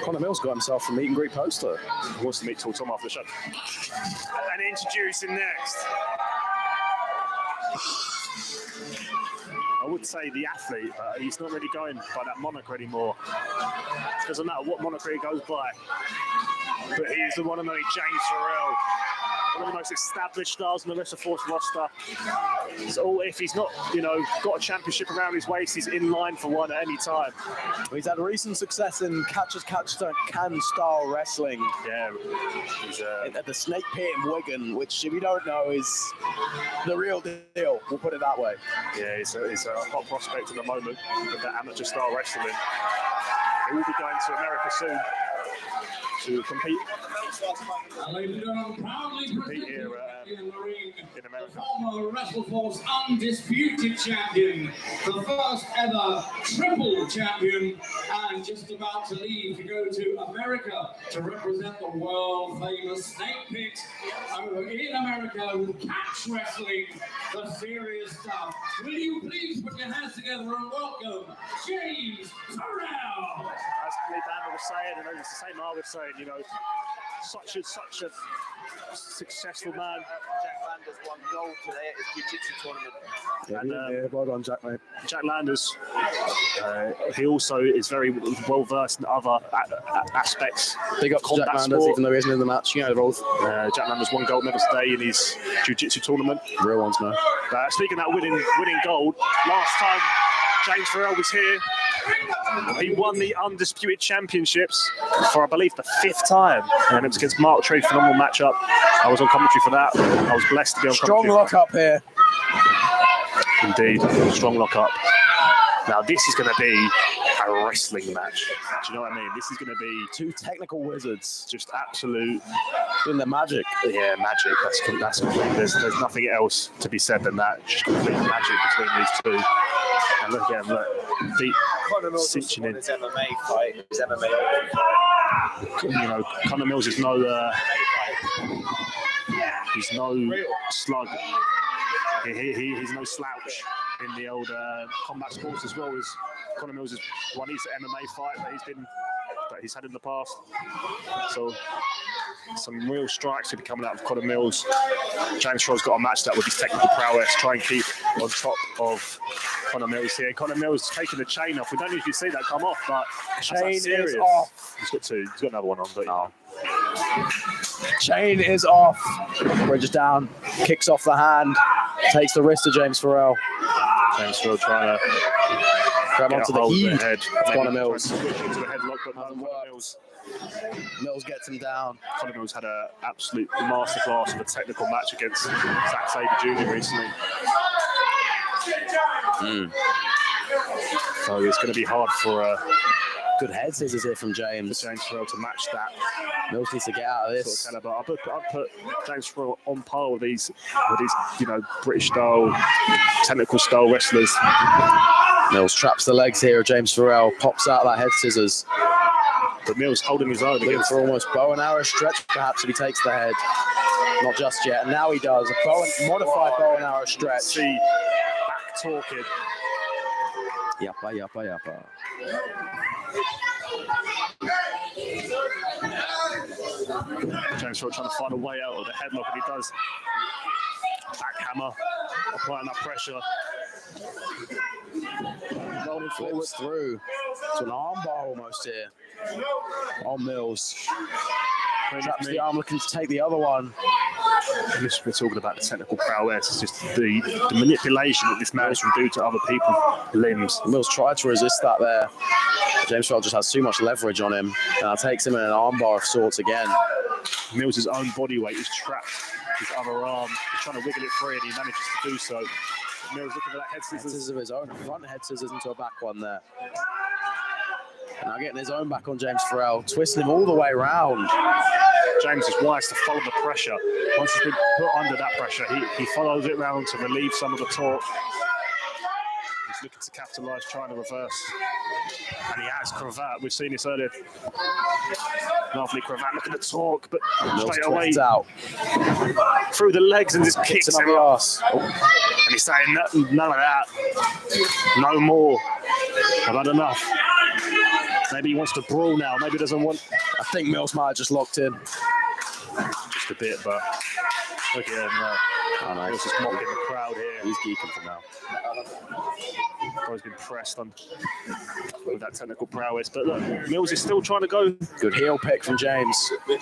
Conor Mills got himself a meet and greet poster. He wants to meet Tom after the show. And introduce him next. I would say the athlete, but he's not really going by that moniker anymore. It doesn't matter what moniker he goes by. But he is the one and only James Farrell. One of the most established stars in the Wrestleforce roster. So if he's not, got a championship around his waist, he's in line for one at any time. He's had recent success in can style wrestling. Yeah, he's at the Snake Pit in Wigan, which, if you don't know, is the real deal. We'll put it that way. Yeah, he's a hot prospect at the moment with that amateur style wrestling. He will be going to America soon to compete. Compete here in America. Former Wrestleforce undisputed champion, the first ever triple champion, and just about to leave to go to America to represent the world famous Snake Pit over in America with catch wrestling, the serious stuff. Will you please put your hands together and welcome James Farrell? As Lee Bamber was saying, and it's the same I was saying, such a successful man. Jack Landers won gold today at his jiu-jitsu tournament. Yeah, well done, Jack, mate. Jack Landers, he also is very well versed in other aspects. Big up to Jack Landers, even though he isn't in the match. You know the rules. Jack Landers won gold medal today in his jiu-jitsu tournament. Real ones, man. Speaking of that winning gold, last time James Farrell was here, he won the Undisputed Championships for, I believe, the 5th time. And it was against Mark Tree, phenomenal matchup. I was on commentary for that. I was blessed to be on Strong commentary. lock up here. Indeed, strong lock up. Now, this is going to be a wrestling match. Do you know what I mean? This is going to be two technical wizards. Just absolute. Doing their magic. Yeah, magic. That's complete. There's nothing else to be said than that. Just complete magic between these two. And look at him, look. Deep cinching in. His MMA fight, his MMA Conor Mills is no he's no slug. He's no slouch in the old combat sports as well as Conor Mills has won his MMA fight that he's had in the past. So some real strikes will be coming out of Conor Mills. James Farrell's got to match that with his technical prowess, try and keep on top of Conor Mills here. Conor Mills taking the chain off. We don't usually see that come off, but chain is off. He's got two. He's got another one on, but no. Chain is off. Bridges down, kicks off the hand, takes the wrist of James Farrell. James Farrell trying to grab onto the head. Head. Conor Mills. Switch into the headlock, but doesn't work. Mills gets him down. Conor Mills had an absolute masterclass of a technical match against Zack Sabre Jr. recently. So it's going to be hard for good head scissors here from James Farrell to match that. Mills needs to get out of this. Sort of I'll put James Farrell on par with these British style, technical style wrestlers. Mills traps the legs here of James Farrell, pops out that head scissors. But Mills holding his own. Looking for almost bow and arrow stretch, perhaps, if he takes the head. Not just yet. And now he does. A modified bow and arrow stretch. See, back talking. Yappa, yappa, yappa. James Farrell trying to find a way out of the headlock, and he does. Backhammer, applying that pressure. Rolling forwards through to an armbar almost here on Mills. Traps the arm, looking to take the other one. We're talking about the technical prowess. It's just the manipulation that this man can do to other people's limbs. Mills tried to resist that there. James Farrell just has too much leverage on him. Takes him in an armbar of sorts again. Mills' own body weight is trapped his other arm. He's trying to wiggle it free and he manages to do so. Mills looking for that head scissors. Head scissors of his own. Front head scissors into a back one there. Now getting his own back on James Farrell, twisting him all the way around. James is wise to follow the pressure. Once he's been put under that pressure, he follows it round to relieve some of the torque. He's looking to capitalise, trying to reverse. And he has Cravat. We've seen this earlier. Lovely Cravat looking at torque, but straight away out through the legs and just kicks him the up. ass. And he's saying, none of that. No more. I've had enough. Maybe he wants to brawl now. Maybe he doesn't want. I think Mills might have just locked in. Just a bit, but look at him. Mills just mocking the crowd here. He's geeking for now. He's been pressed on with that technical prowess, but look, Mills is still trying to go. Good heel pick from James. Sweeps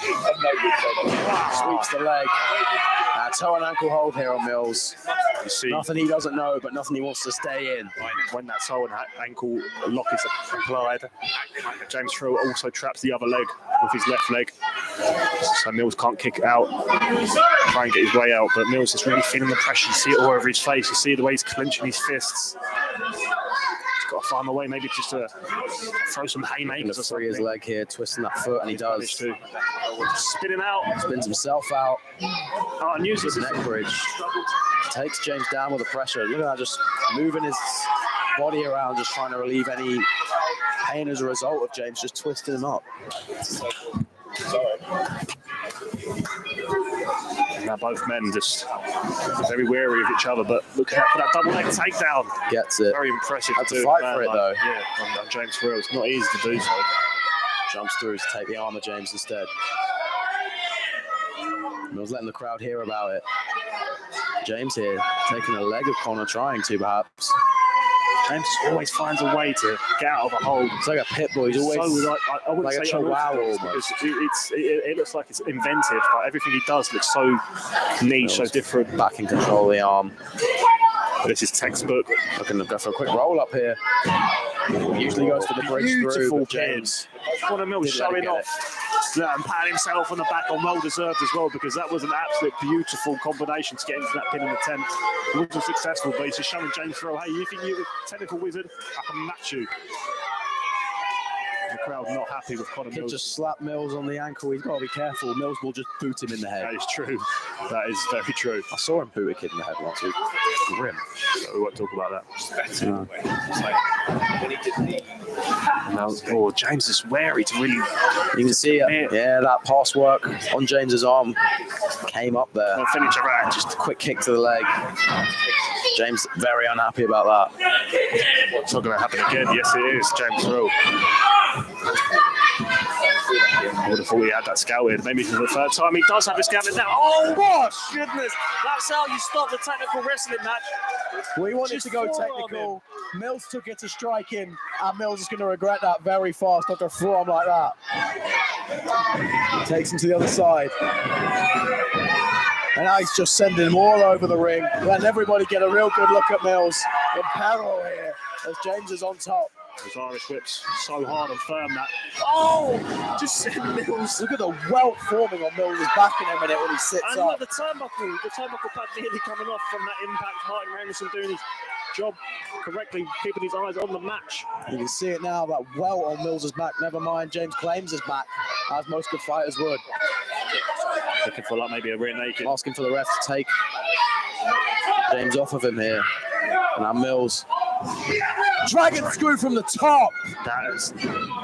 the leg. Toe and ankle hold here on Mills. You see, nothing he doesn't know, but nothing he wants to stay in. When that toe and ankle lock is applied, James Farrell also traps the other leg with his left leg. So Mills can't kick it out, try and get his way out, but Mills is really feeling the pressure. You see it all over his face. You see the way he's clenching his fists. He's got to find a way, maybe just to throw some haymakers or something. Free his leg here, twisting that foot, and he does. Spinning out. Spins himself out. Oh, and uses his neck bridge. Takes James down with the pressure. Look at that, just moving his body around, just trying to relieve any pain as a result of James just twisting him up. Now both men just very wary of each other, but looking out for that double leg takedown. Gets it. Very impressive. Had to fight for it though. Yeah, on James Farrell. It's not easy to do so. Jumps through to take the arm of James instead. Mills letting the crowd hear about it. James here, taking a leg of Connor, trying to perhaps. James always finds a way to get out of a hold. It's like a pit bull. He's always so I wouldn't say a chihuahua almost. It looks like it's inventive, but everything he does looks so niche, so different. Back in control of the arm. This is textbook. Looking to go for a quick roll up here. Usually goes for the bridge through, but James. Connor Mills showing off. And patting himself on the back on well deserved as well, because that was an absolute beautiful combination to get into that pin in the 10th. It wasn't successful, but he's just showing James Farrell, hey, you think you're a technical wizard? I can match you. The crowd not happy with Connor Mills. Just slap Mills on the ankle. He's got to be careful. Mills will just boot him in the head. That is true. That is very true. I saw him boot a kid in the head once. It was grim. So we won't talk about that. No. Now, James is wary to really. You can see it. Yeah, that pass work on James's arm came up there. Well, finish around. Just a quick kick to the leg. James very unhappy about that. It's not going to happen again. Yes, it is. James Farrell. I would have thought he had that scouted. Maybe for the third time. He does have it scouted now. Oh, my goodness. That's how you stop the technical wrestling match. We wanted to go technical. Mills took it to striking, and Mills is going to regret that very fast after a forearm like that. Takes him to the other side. And now he's just sending him all over the ring. Letting everybody get a real good look at Mills in peril here as James is on top. Those Irish whips so hard and firm that. Oh! Just send Mills. Look at the welt forming on Mills' back in a minute when he sits and up. The turnbuckle pad nearly coming off from that impact. Martin Ramison doing his job correctly, keeping his eyes on the match. You can see it now, that welt on Mills' back. Never mind, James claims his back, as most good fighters would. Looking for like maybe a rear naked. Asking for the ref to take James off of him here. And now Mills. Dragon screw from the top. That is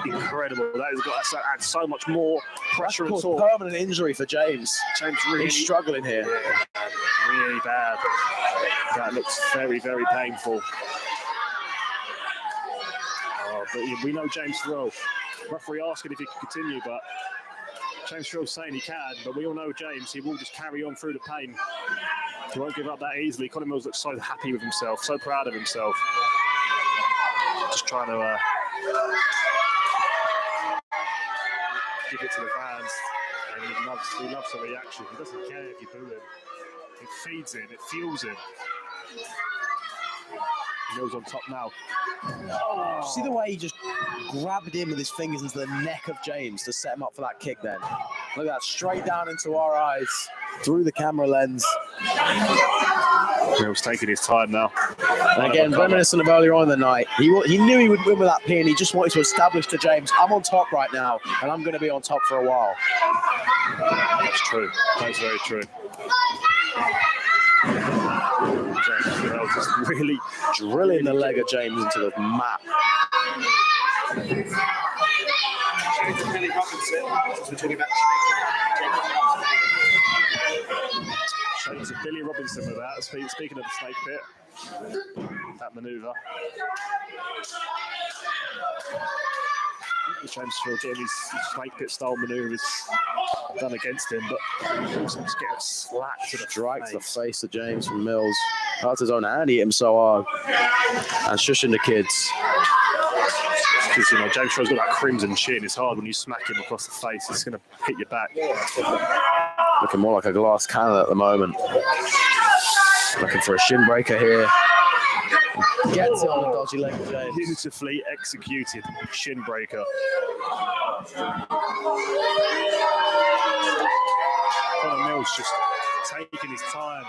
incredible. That has got to add so much more pressure and torque. Permanent injury for James. James really He's struggling here. Really bad. That looks very, very painful. But we know James Farrell. Referee asking if he can continue, but James Farrell's saying he can, but we all know James, he will just carry on through the pain. He won't give up that easily. Connor Mills looks so happy with himself, so proud of himself. Just trying to give it to the fans. And he loves the reaction. He doesn't care if you boo him. It feeds him, it fuels him. Mills on top now. Oh. See the way he just grabbed him with his fingers into the neck of James to set him up for that kick then. Look at that, straight down into our eyes, through the camera lens. Mills taking his time now. And again, reminiscent of earlier on in the night, he knew he would win with that pin. He just wanted to establish to James, I'm on top right now, and I'm going to be on top for a while. That's true. That's very true. James Bell just really drilling the leg of James into the mat. Billy Robinson, as we're talking about shades of Billy Robinson with that. Speaking of the snake pit, that manoeuvre. James Phil getting his snake pit style manoeuvres done against him, but also just getting slapped to the Drags the face of James from Mills. That's his own hand, he hit him so hard. And shushing the kids. Because, you know, James Phil's got that crimson chin. It's hard when you smack him across the face. It's going to hit your back. Looking more like a glass cannon at the moment. Looking for a shin breaker here. Gets it on the dodgy leg of James. Beautifully executed shin breaker. Conor Mills just taking his time.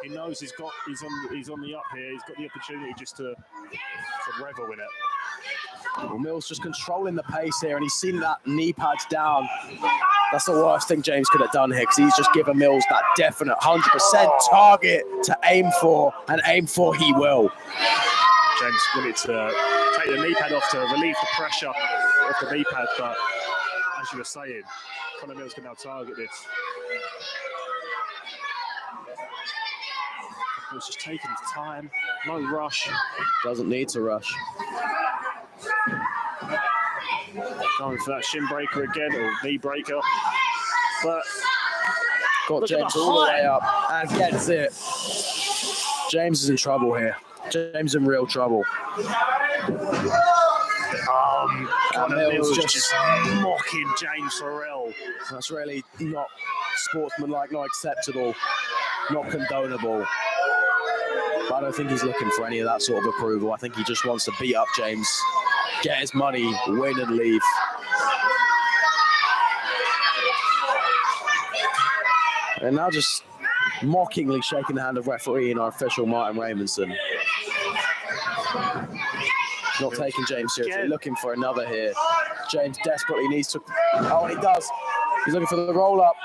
He knows he's on the up here. He's got the opportunity just to revel in it. Well, Mills just controlling the pace here, and he's seen that knee pads down. That's the worst thing James could have done here, because he's just given Mills that definite 100% target to aim for, and aim for he will. James wanted to take the knee pad off to relieve the pressure off the knee pad, but as you were saying, Conor Mills can now target this. He's just taking his time, no rush. Doesn't need to rush. Going for that shin breaker again, or knee breaker. But got James all the way up and gets it. James is in trouble here. James in real trouble. Conor Mills just mocking James Farrell. That's really not sportsmanlike, not acceptable, not condonable. But I don't think he's looking for any of that sort of approval. I think he just wants to beat up James, get his money, win and leave. And now just mockingly shaking the hand of referee and our official Martin Raymondson. Not taking James seriously, looking for another here. James desperately needs to, oh, and he does. He's looking for the roll up.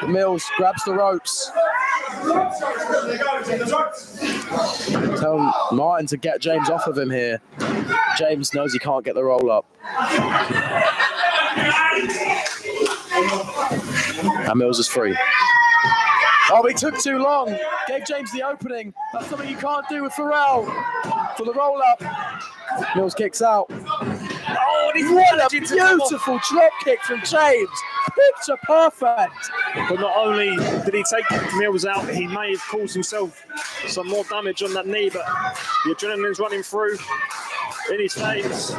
Mills grabs the ropes. Tell Martin to get James off of him here. James knows he can't get the roll up. And Mills is free. Oh, he took too long. Gave James the opening. That's something you can't do with Farrell. For the roll up. Mills kicks out. Oh, and what a beautiful drop kick from James. Picture perfect. But not only did he take Mills out, he may have caused himself some more damage on that knee, but the adrenaline's running through in his veins,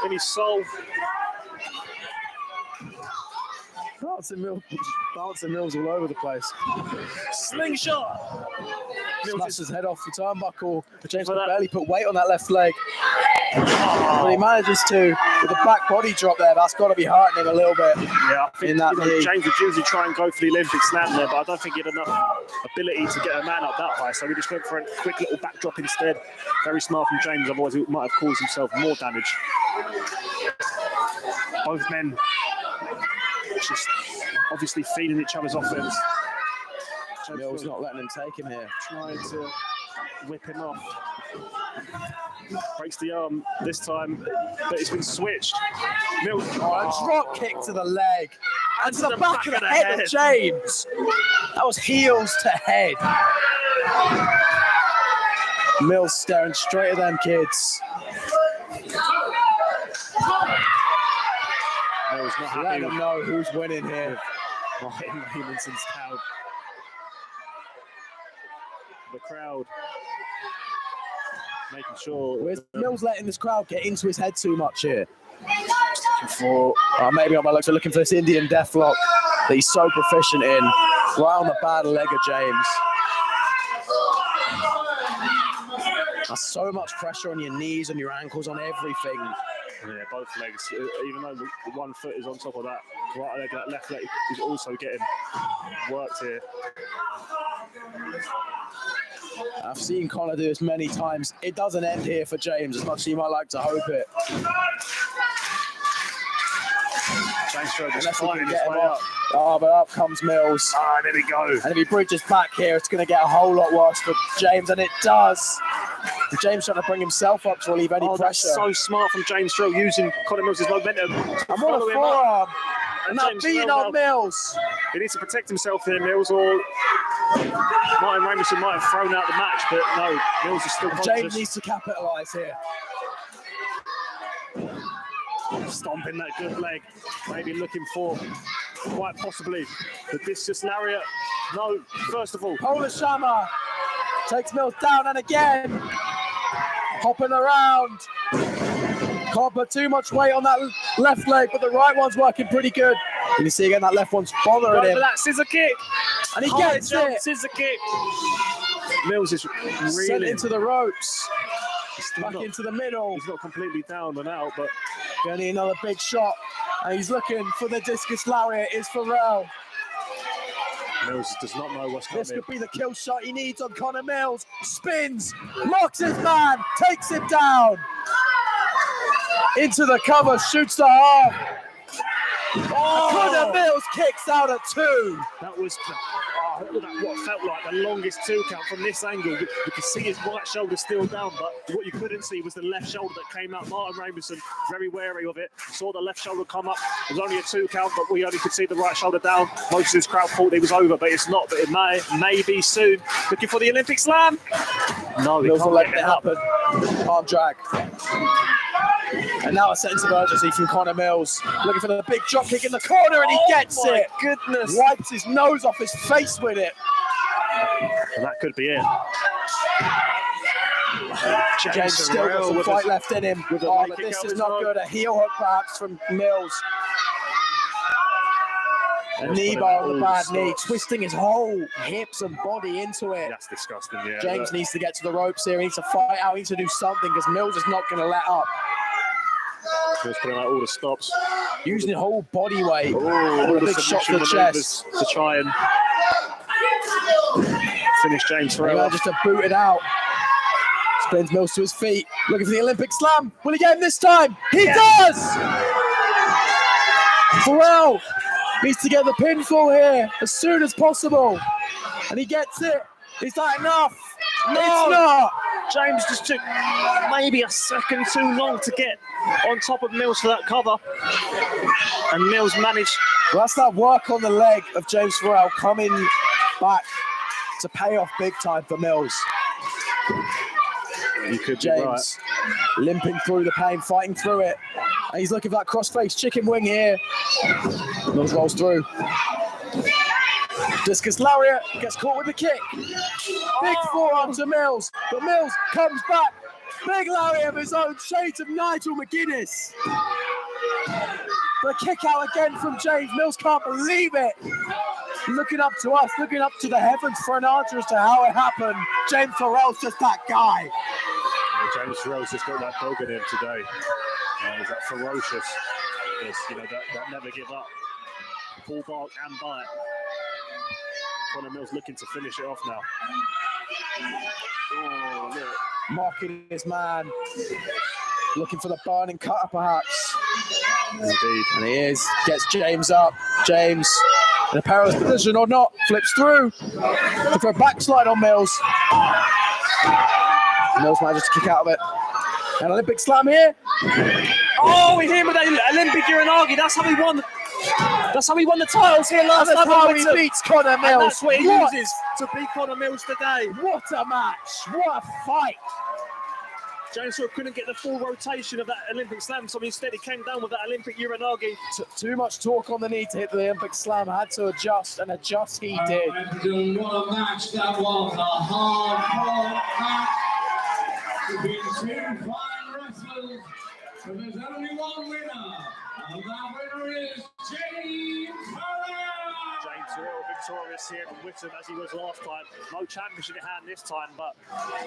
in his soul. Bouncing Mills all over the place. Slingshot! Smashes his head off the turnbuckle. But James can barely put weight on that left leg. But he manages to, with a back body drop there, that's got to be hurting him a little bit. Yeah, I think James would usually try and go for the Olympic slam there, but I don't think he had enough ability to get a man up that high, so he just went for a quick little backdrop instead. Very smart from James, otherwise he might have caused himself more damage. Both men just obviously feeding each other's offense. Mills not letting him take him here. Trying to whip him off. Breaks the arm this time, but it's been switched. Mills, a drop kick to the leg. And to the back of the head of James. That was heels to head. Mills staring straight at them kids. Mills not happy. Let them know who's winning here. Martin Raymonson's count. The crowd Making sure. Where's Mills letting this crowd get into his head too much here? Maybe on my looks, we're looking for this Indian deathlock that he's so proficient in. Right on the bad leg of James. That's so much pressure on your knees, on your ankles, on everything. Yeah, both legs. Even though the one foot is on top of that right leg, that left leg is also getting worked here. I've seen Connor do this many times. It doesn't end here for James, as much as he might like to hope it. James Strode just Unless he fighting can his get him way up. Oh, but up comes Mills. Ah, there we go. And if he bridges back here, it's going to get a whole lot worse for James, and it does. And James trying to bring himself up to relieve any pressure. That's so smart from James Strode, using Conor Mills' momentum. And what a forearm. And that beating on Mills. He needs to protect himself here, Mills, or Martin Ramerson might have thrown out the match, but no, Mills is still conscious. James needs to capitalise here. Stomping that good leg, maybe looking for, quite possibly, the discus lariat. No, first of all. Polish Hammer takes Mills down, and again, hopping around. Can't put too much weight on that left leg, but the right one's working pretty good. You can see again that left one's bothering him. That scissor kick. And he gets it. Scissor kick. Mills is really sent into the ropes. Back into the middle. He's not completely down and out, but gonna need another big shot. And he's looking for the discus lariat. Is Pharrell. Mills does not know what's coming. This could be the kill shot he needs on Connor Mills. Spins, locks his man, takes him down. Into the cover, shoots the half. Oh. Connor Mills kicks out at 2. That was what felt like the longest 2 count from this angle. You could see his right shoulder still down, but what you couldn't see was the left shoulder that came out. Martin Ramerson, very wary of it, saw the left shoulder come up. It was only a 2 count, but we only could see the right shoulder down. Most of this crowd thought it was over, but it's not. But it may be soon. Looking for the Olympic slam. No, he can't let it happen. Arm drag. And now a sense of urgency from Connor Mills. Looking for the big drop kick in the corner, and he gets it. Goodness. Wipes his nose off his face with it. And that could be it. James still got some fight left in him. But this is not good. A heel hook perhaps from Mills. A knee bar on the bad knee, twisting his whole hips and body into it. That's disgusting, yeah. James needs to get to the ropes here. He needs to fight out. He needs to do something because Mills is not going to let up. Just putting out all the stops. Using his whole body weight. Oh, a big shot to the chest. To try and finish James Farrell. Just to boot it out. Spins Mills to his feet. Looking for the Olympic slam. Will he get him this time? He does! Farrell needs to get the pinfall here as soon as possible. And he gets it. Is that enough? No. It's not. James just took maybe a second too long to get on top of Mills for that cover. And Mills managed. Well, that's that work on the leg of James Farrell coming back to pay off big time for Mills. You could James be right. Limping through the pain, fighting through it. And he's looking for that cross-face chicken wing here. Mills rolls through. Discus lariat gets caught with the kick. Big forearm to Mills, but Mills comes back. Big lariat of his own, shades of Nigel McGuinness. But a kick out again from James. Mills can't believe it. Looking up to us, looking up to the heavens for an answer as to how it happened. James Farrell's just that guy. Yeah, James Farrell's just got that dog in him today. He's that ferocious, that never give up. Pull, bark and bite. Connor Mills looking to finish it off now. Oh, look. Mocking his man. Looking for the burning cutter, perhaps. Indeed. And he is. Gets James up. James, in a perilous position or not, flips through. Looking for a backslide on Mills. Mills manages to kick out of it. An Olympic slam here. Oh, we hit him with that Olympic Uranagi. That's how he won. That's how he won the titles here last time. That's how he beats Connor Mills. And that's what he uses to beat Connor Mills today. What a match. What a fight. James Farrell couldn't get the full rotation of that Olympic slam, so instead he came down with that Olympic Uranagi. Too much torque on the knee to hit the Olympic slam. Had to adjust, and adjust he did. What a match that was. A hard match. between two fine wrestlers, but there's only one winner, and that winner is James Farrell. James Farrell victorious here in Witham as he was last time. No championship in hand this time, but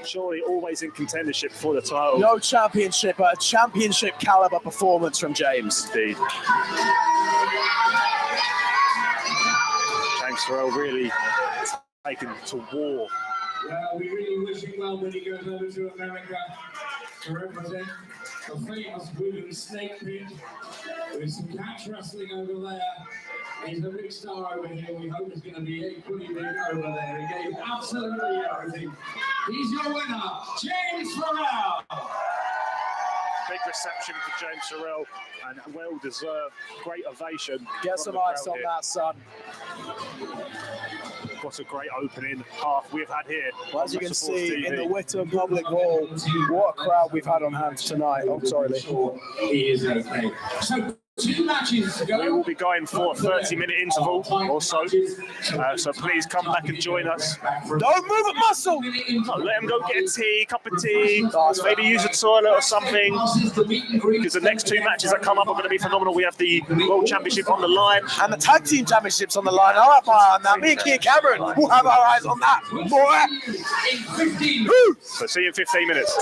surely always in contendership for the title. No championship, but a championship caliber performance from James. Indeed. James Farrell really taken to war. Well, we really wish him well when he goes over to America to represent the famous Witham snake pit with some catch wrestling over there. He's a big star over here. We hope he's going to be equally big over there. He gave absolutely everything. He's your winner, James Farrell. Big reception for James Farrell and a well-deserved great ovation. Get from some the ice crowd on here. that, son. What a great opening half we've had here. Well, as you can Wrestleforce see in TV. the Witham Public Hall, what a crowd we've had on hand tonight. Oh, sorry, Lee. He is okay. So, 2 matches to go. We will be going for a 30-minute interval or so. So please come back and join us. Don't move a muscle! Oh, let him go get a tea, cup of tea, maybe use a toilet or something. Because the next 2 matches that come up are going to be phenomenal. We have the World Championship on the line. And the Tag Team Championships on the line. I'll have my eye on that. Me and Keir Cameron will have our eyes on that, boy. Woo! So see you in 15 minutes.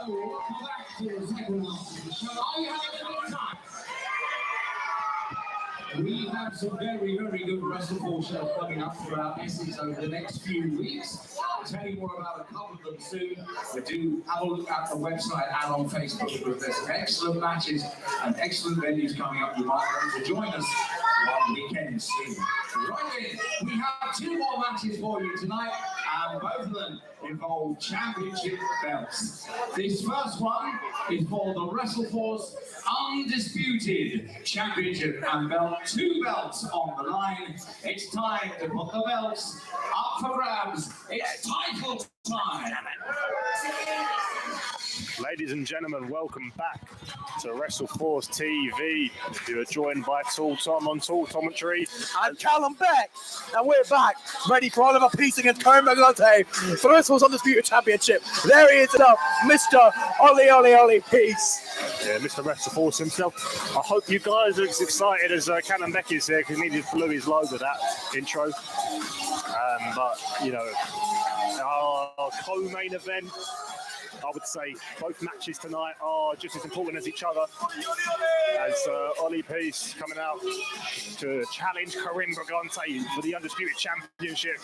Welcome back to the second half of the show. Are you having a good time? We have some very, very good Wrestleforce shows coming up throughout Essex over the next few weeks. I'll tell you more about a couple of them soon. But do have a look at the website and on Facebook because there's some excellent matches and excellent venues coming up. You might want to join us one weekend soon. Right then, we have 2 more matches for you tonight, and both of them involve championship belts. This first one is for the Wrestleforce Undisputed Championship and belt. 2 belts on the line. It's time to put the belts up for grabs. It's title time. Ladies and gentlemen, welcome back to Wrestleforce TV. You are joined by Tall Tom on Tall Tometry. And Callum back, and we're back, ready for Oliver Peace against Karen Magante for the Wrestleforce Undisputed Championship. There he is, Mr. Ollie Peace. Yeah, Mr. Wrestleforce himself. I hope you guys are as excited as Callum Beck is here because he needed to blow his load with that intro. But, you know, our co-main event, I would say both matches tonight are just as important as each other. As Ollie Peace coming out to challenge Karim Brigante for the Undisputed Championship.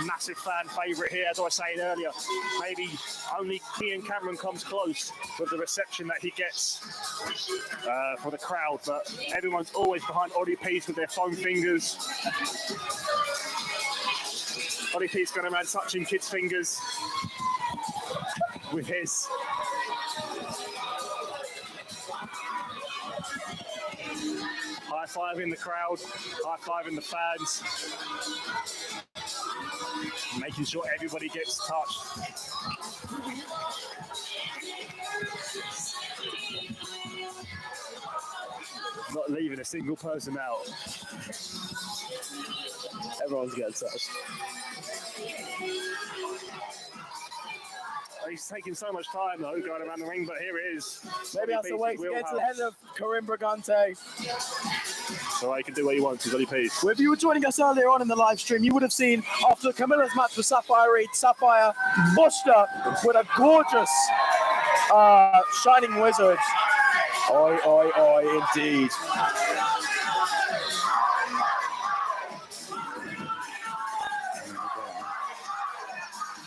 Massive fan favourite here, as I was saying earlier. Maybe only Ian Cameron comes close with the reception that he gets for the crowd, but everyone's always behind Ollie Peace with their foam fingers. Ollie Peace going around touching kids' fingers with his. High five in the crowd, high five in the fans, making sure everybody gets touched. Not leaving a single person out. Everyone's getting touched. He's taking so much time though, going around the ring, but here it is. Maybe that's the way to get to the head of Karim Brigante. So he can do what he wants with Ollie Peace. Well, if you were joining us earlier on in the live stream, you would have seen after Camilla's match with Sapphire Reed, Sapphire bushed her with a gorgeous Shining Wizard. Oi, oi, oi, indeed.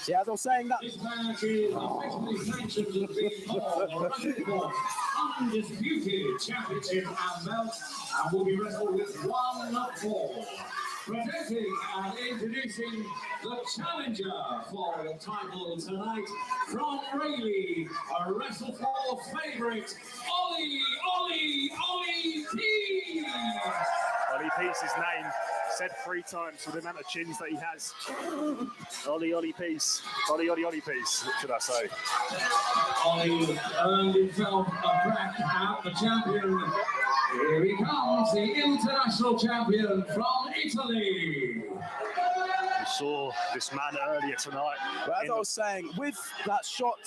Yeah, as I was saying that. This match is officially sanctioned as being for the Wrestleforce Undisputed Championship and belt, and will be wrestled with 1 fall. Presenting and introducing the challenger for the title tonight from Rayleigh, a Wrestleforce favourite, Ollie Peace. Ollie Peace's name said 3 times with the amount of chins that he has. Ollie Peace. Ollie Peace, what should I say? Ollie earned himself a crack at the champion. Here he comes, the international champion from Italy. We saw this man earlier tonight. But as I was saying, with that shot,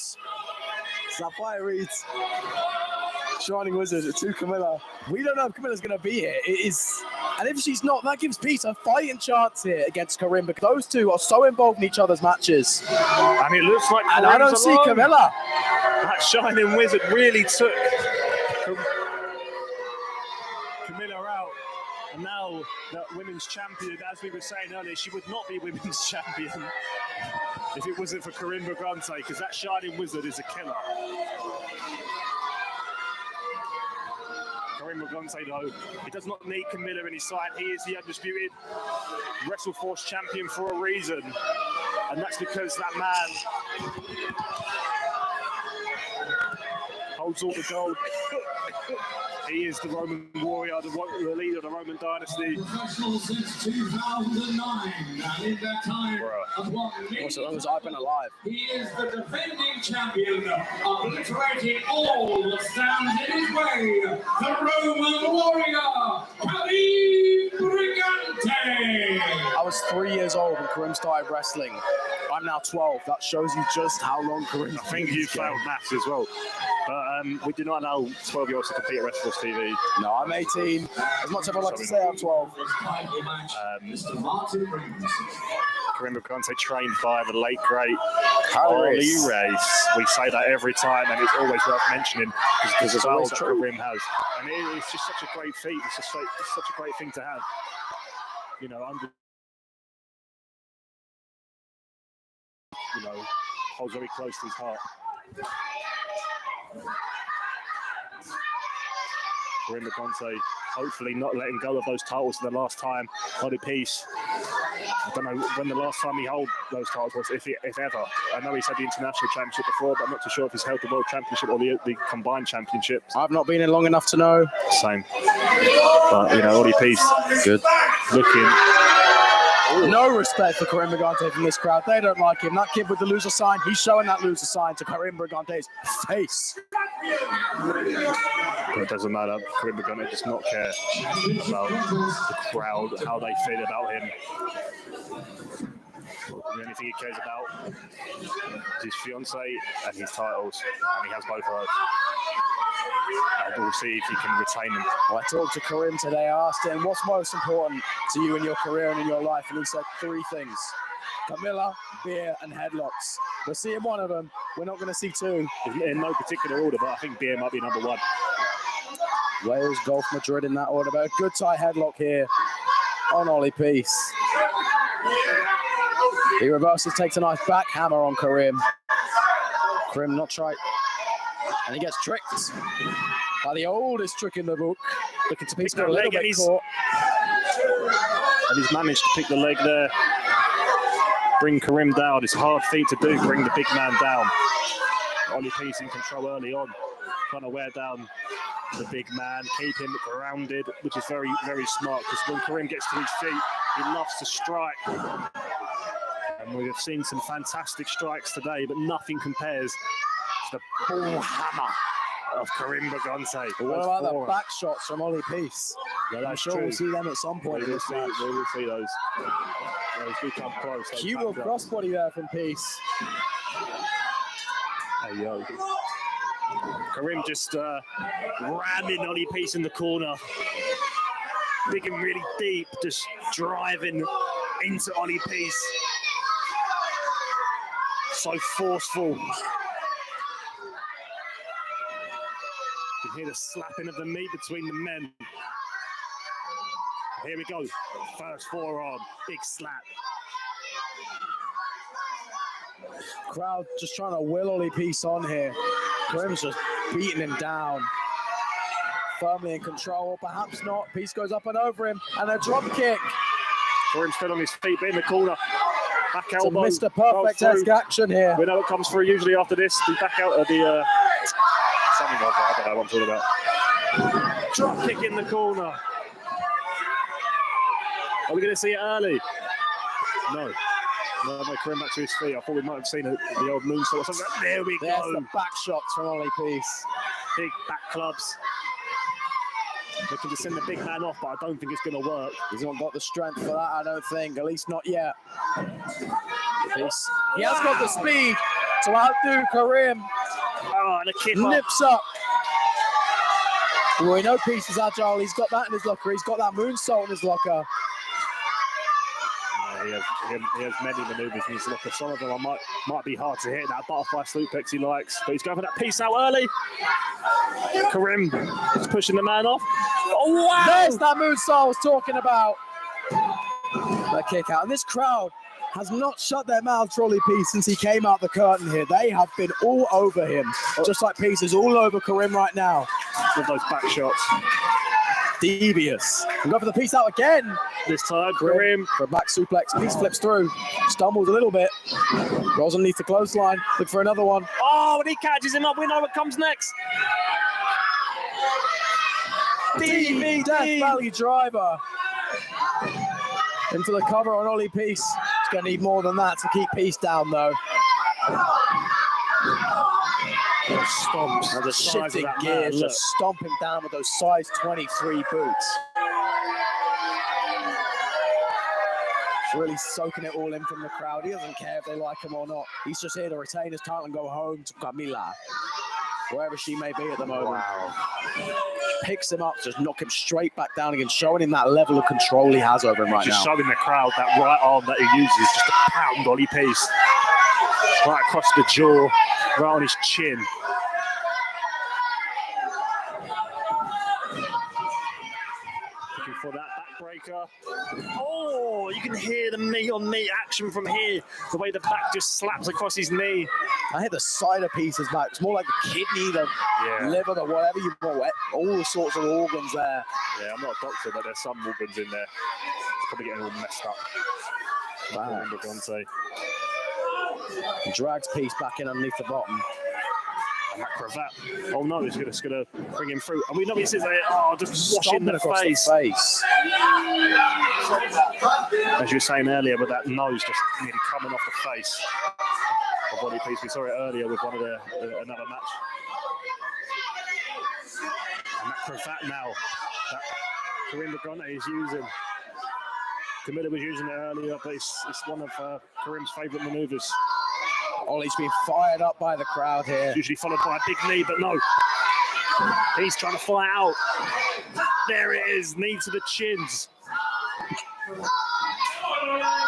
Sapphire Reed's Shining Wizard to Camilla, we don't know if Camilla's going to be here. It is, and if she's not, that gives Peace a fighting chance here against Karim, because those two are so involved in each other's matches. I mean, it looks like and I don't see Camilla. That Shining Wizard really took Camilla out. And now that women's champion, as we were saying earlier, she would not be women's champion if it wasn't for Karim Brigante, because that Shining Wizard is a killer. Karim Brigante, though, he does not need Camilla in his side. He is the undisputed Wrestleforce champion for a reason, and that's because that man holds all the gold. He is the Roman warrior, the leader of the Roman dynasty. Professional since 2009, and in that time, as long as I've been alive, he is the defending champion, obliterating all that stands in his way. The Roman warrior, started wrestling. I'm now 12. That shows you just how long Karim's I think you failed maths as well. But we do not allow 12-year-olds to compete at Wrestleforce TV. No, I'm 18. As much as I'd like to say I'm 12. Karim Brigante trained by the late, great Harley Race. We say that every time, and it's always worth mentioning because of how Karim has. And it's just such a great feat. It's such a great thing to have. You know, holds very close to his heart. Karim Brigante hopefully not letting go of those titles for the last time. Holly Peace. I don't know when the last time he held those titles was, if ever. I know he's had the international championship before, but I'm not too sure if he's held the world championship or the combined championships. I've not been in long enough to know. Same. But, Holly Peace. Good. Looking. No respect for Karim Brigante from this crowd. They don't like him. That kid with the loser sign, he's showing that loser sign to Karim Brigante's face. But it doesn't matter. Karim Brigante does not care about the crowd, how they feel about him. The only thing he cares about is his fiancée and his titles, and he has both of those. And we'll see if he can retain them. Well, I talked to Karim today. I asked him, what's most important to you in your career and in your life? And he said 3 things. Camilla, beer, and headlocks. We're seeing one of them. We're not going to see 2. In no particular order, but I think beer might be number 1. Wales, Golf, Madrid in that order. But a good tight headlock here on Ollie Peace. He reverses, takes a nice back hammer on Karim. Karim not tried. And he gets tricked by the oldest trick in the book. Looking to Peace, got a little bit caught. And he's managed to pick the leg there. Bring Karim down. It's a hard feat to do, bring the big man down. Ollie Peace in control early on, trying to wear down the big man, keep him grounded, which is very, very smart, because when Karim gets to his feet, he loves to strike. And we've seen some fantastic strikes today, but nothing compares to the ball hammer of Karim Brigante. What about the back shots from Ollie Peace? Yeah, I'm sure we'll see them at some point. We will see those. Those do come close. Cute little crossbody there from Peace. Hey, yo. Karim just ramming Ollie Peace in the corner. Digging really deep, just driving into Ollie Peace. So forceful. You can hear the slapping of the meat between the men. Here we go. First forearm, big slap. Crowd just trying to will Ollie Peace on here. Karim's just beating him down. Firmly in control, or perhaps not. Peace goes up and over him, and a drop kick. Karim's still on his feet, but in the corner. Back elbow. Mr. Perfect-esque action here. We know it comes through usually after this. The back out of the something like that. I don't know what I'm talking about. Drop kick in the corner. Are we going to see it early? No, Karim back to his feet. I thought we might have seen the old moonsault or something. There we go. There's the back shots from Ollie Peace. Big back clubs. Looking to send the big man off, but I don't think it's going to work. He's not got the strength for that, I don't think. At least not yet. Peace. He has got the speed to outdo Karim. Oh, and a kick Nips up. Well, we know Peace is agile. He's got that in his locker. He's got that moonsault in his locker. He has many manoeuvres in his locker. Some of them might be hard to hit. That butterfly suplex he likes, but he's going for that piece out early. Karim is pushing the man off. Oh, wow! There's that moonsault I was talking about. The kick out. And this crowd has not shut their mouth for Ollie Peace since he came out the curtain here. They have been all over him, just like Peace is all over Karim right now. With those back shots. Devious. And go for the Peace out again. This time, Karim. For a back suplex. Peace flips through. Stumbles a little bit. Rolls underneath the clothesline. Look for another one. Oh, and he catches him up. We know what comes next. DV Death Valley driver. Into the cover on Ollie Peace. He's going to need more than that to keep Peace down, though. Stomps. The shifting gears, just stomping down with those size 23 boots. really soaking it all in from the crowd. He doesn't care if they like him or not. He's just here to retain his title and go home to Camila, wherever she may be at the moment. Wow. Picks him up, just knock him straight back down again, showing him that level of control he has over him right Just now. showing the crowd that right arm that he uses just to pound Ollie Peace. Right across the jaw, right on his chin. Looking for that backbreaker. Oh, you can hear the knee-on-knee action from here. The way the back just slaps across his knee. I hit the side of Peace's back. It's more like the kidney, the liver, the whatever you want, all sorts of organs there. Yeah, I'm not a doctor, but there's some organs in there. It's probably getting all messed up. Drags Peace back in underneath the bottom. And that cravat. Oh no, it's gonna bring him through. And we know he says, oh, just washing the face. As you were saying earlier, with that nose just nearly coming off the face of Ollie Peace. We saw it earlier with one of another match. And that cravat now that Karim Brigante is using. Camilla was using it earlier, but it's one of Karim's favourite manoeuvres. Ollie's been fired up by the crowd here. Usually followed by a big knee, but no. He's trying to fly out. There it is, knee to the chins.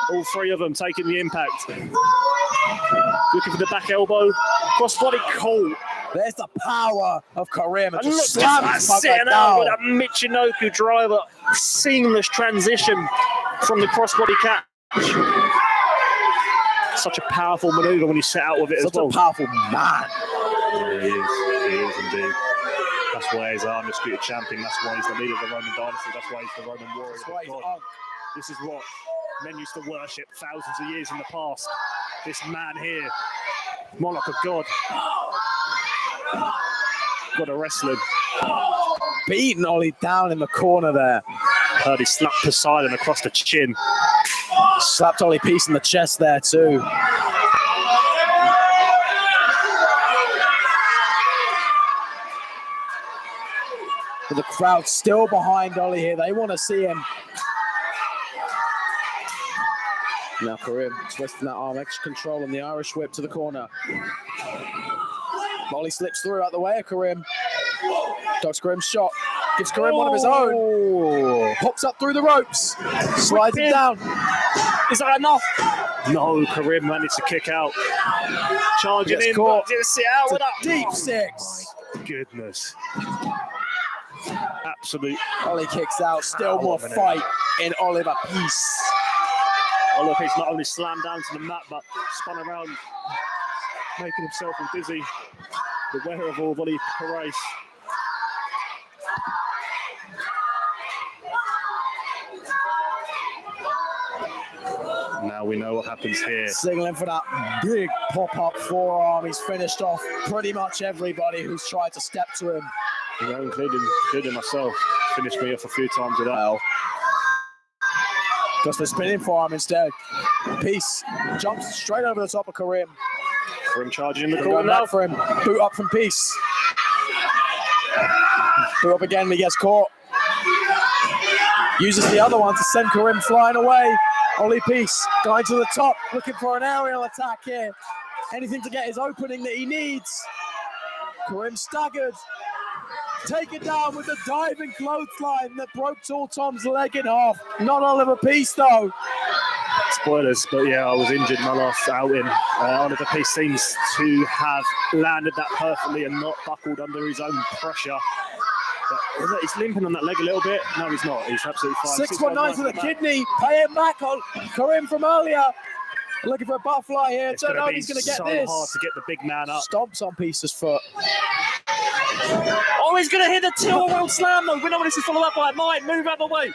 All three of them taking the impact. Looking for the back elbow. Crossbody call. There's the power of Karim. And look, that sitting out with a Michinoku driver. Seamless transition from the crossbody catch. Such a powerful manoeuvre when you set out with it as well. Such a powerful man. Yeah, he is indeed. That's why he's our undisputed champion. That's why he's the leader of the Roman dynasty. That's why he's the Roman warrior. That's why he's God. This is what men used to worship thousands of years in the past. This man here, more like a god. God of wrestling. Beating Ollie down in the corner there. Heard he slapped Poseidon across the chin. Slapped Ollie Peace in the chest there too. But the crowd still behind Ollie here. They want to see him. Now Karim twisting that arm, extra control on the Irish whip to the corner. Ollie slips through out the way of Karim. Ducks Karim's shot. Gives Karim one of his own. Pops up through the ropes. Slides it down. Is that enough? No, Karim managed to kick out. Charging in. Caught. Sit out with that. Deep six. My goodness. Absolute. Ollie kicks out. Still more fight in Oliver Peace. Oliver Peace not only slammed down to the mat, but spun around, making himself all dizzy. The wherewithal of Ollie Peace. Now we know what happens here. Signaling for that big pop-up forearm. He's finished off pretty much everybody who's tried to step to him. You know, including myself. Finished me off a few times with that. Well, just the spinning forearm instead. Peace jumps straight over the top of Karim. Karim charging in the Going corner now. back for him. Boot up from Peace. Boot up again, he gets caught. Uses the other one to send Karim flying away. Ollie Peace going to the top, looking for an aerial attack here. Anything to get his opening that he needs. Karim staggered. Taken down with the diving clothesline that broke Tall Tom's leg in half. Not Oliver Peace though. Spoilers, but yeah, I was injured in my last outing. Oliver Peace seems to have landed that perfectly and not buckled under his own pressure. But he's limping on that leg a little bit. No, he's not. He's absolutely fine. 619 to the kidney. Pay him back on Karim from earlier. Looking for a butterfly here. It's Don't know going if to be he's going to get so this. hard to get the big man up. Stomps on Peace's foot. Oh, he's going to hit the tilt world slam though. We know this is followed up by Mike. Move out of the way.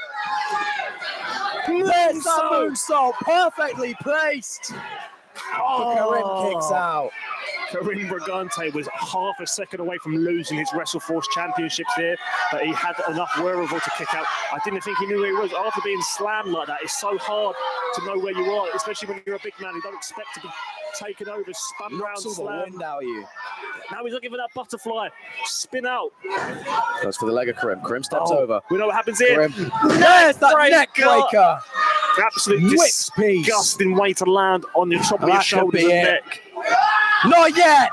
There's that moonsault. Perfectly placed. Karim kicks out. Karim Brigante was half a second away from losing his Wrestleforce championships here, but he had enough wherewithal to kick out. I didn't think he knew where he was. After being slammed like that, it's so hard to know where you are, especially when you're a big man. You don't expect to be taken over, spun around, slammed. Wind out of you. Now he's looking for that butterfly. Spin out. Goes for the leg of Karim. Karim steps over. We know what happens here. Karim. There's that neck breaker. Absolute Whips Peace. disgusting way to land on your top of your That could shoulders be and it. neck. Not yet.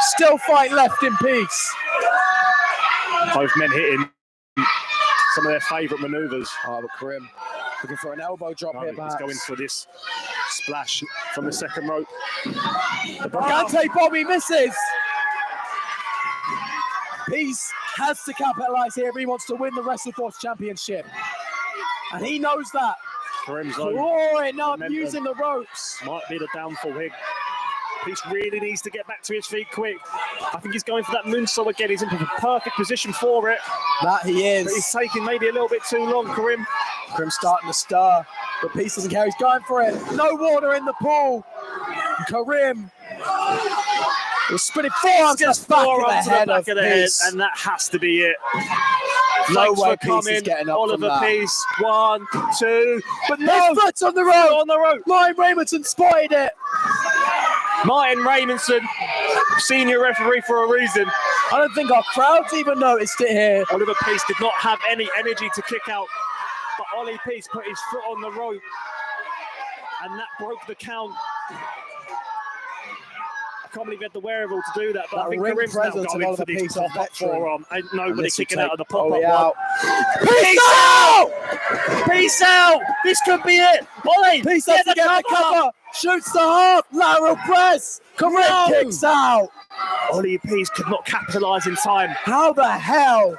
Still fight left in Peace. Both men hitting some of their favourite manoeuvres. Oh, but Karim looking for an elbow drop here, He's perhaps. going for this splash from the second rope. Dante Bobby misses. Peace has to capitalise here if he wants to win the Wrestleforce Championship. And he knows that. Karim's own Clawing up, momentum using the ropes. might be the downfall here. Peace really needs to get back to his feet quick. I think he's going for that moonsault again. He's in the perfect position for it. That he But he's is. taking maybe a little bit too long, Karim. Karim starting to stir, but Peace doesn't care. He's going for it. No water in the pool. Karim was spinning forearms to the back Forearm to the of back the of the head head, of Peace. and that has to be it. No Thanks way for Peace is coming, getting up from Oliver that. Peace. 1, 2, but no, His foot's on the rope. on the rope. Martin Raymondson spotted it. Martin Raymondson, senior referee for a reason. I don't think our crowds even noticed it here. Oliver Peace did not have any energy to kick out, but Ollie Peace put his foot on the rope, and that broke the count. I can't believe he had the wherewithal to do that, but That I think ring Karim's now presence of going for Oliver this Peace on pop-up veteran. forearm. Ain't And nobody this will kicking take out of the Ollie pop-up out. one. Peace out! Peace out! This could be it. Ollie, Peace has to get the cover. Shoots the half. Lateral press. Karim kicks out. Ollie Peace could not capitalise in time. How the hell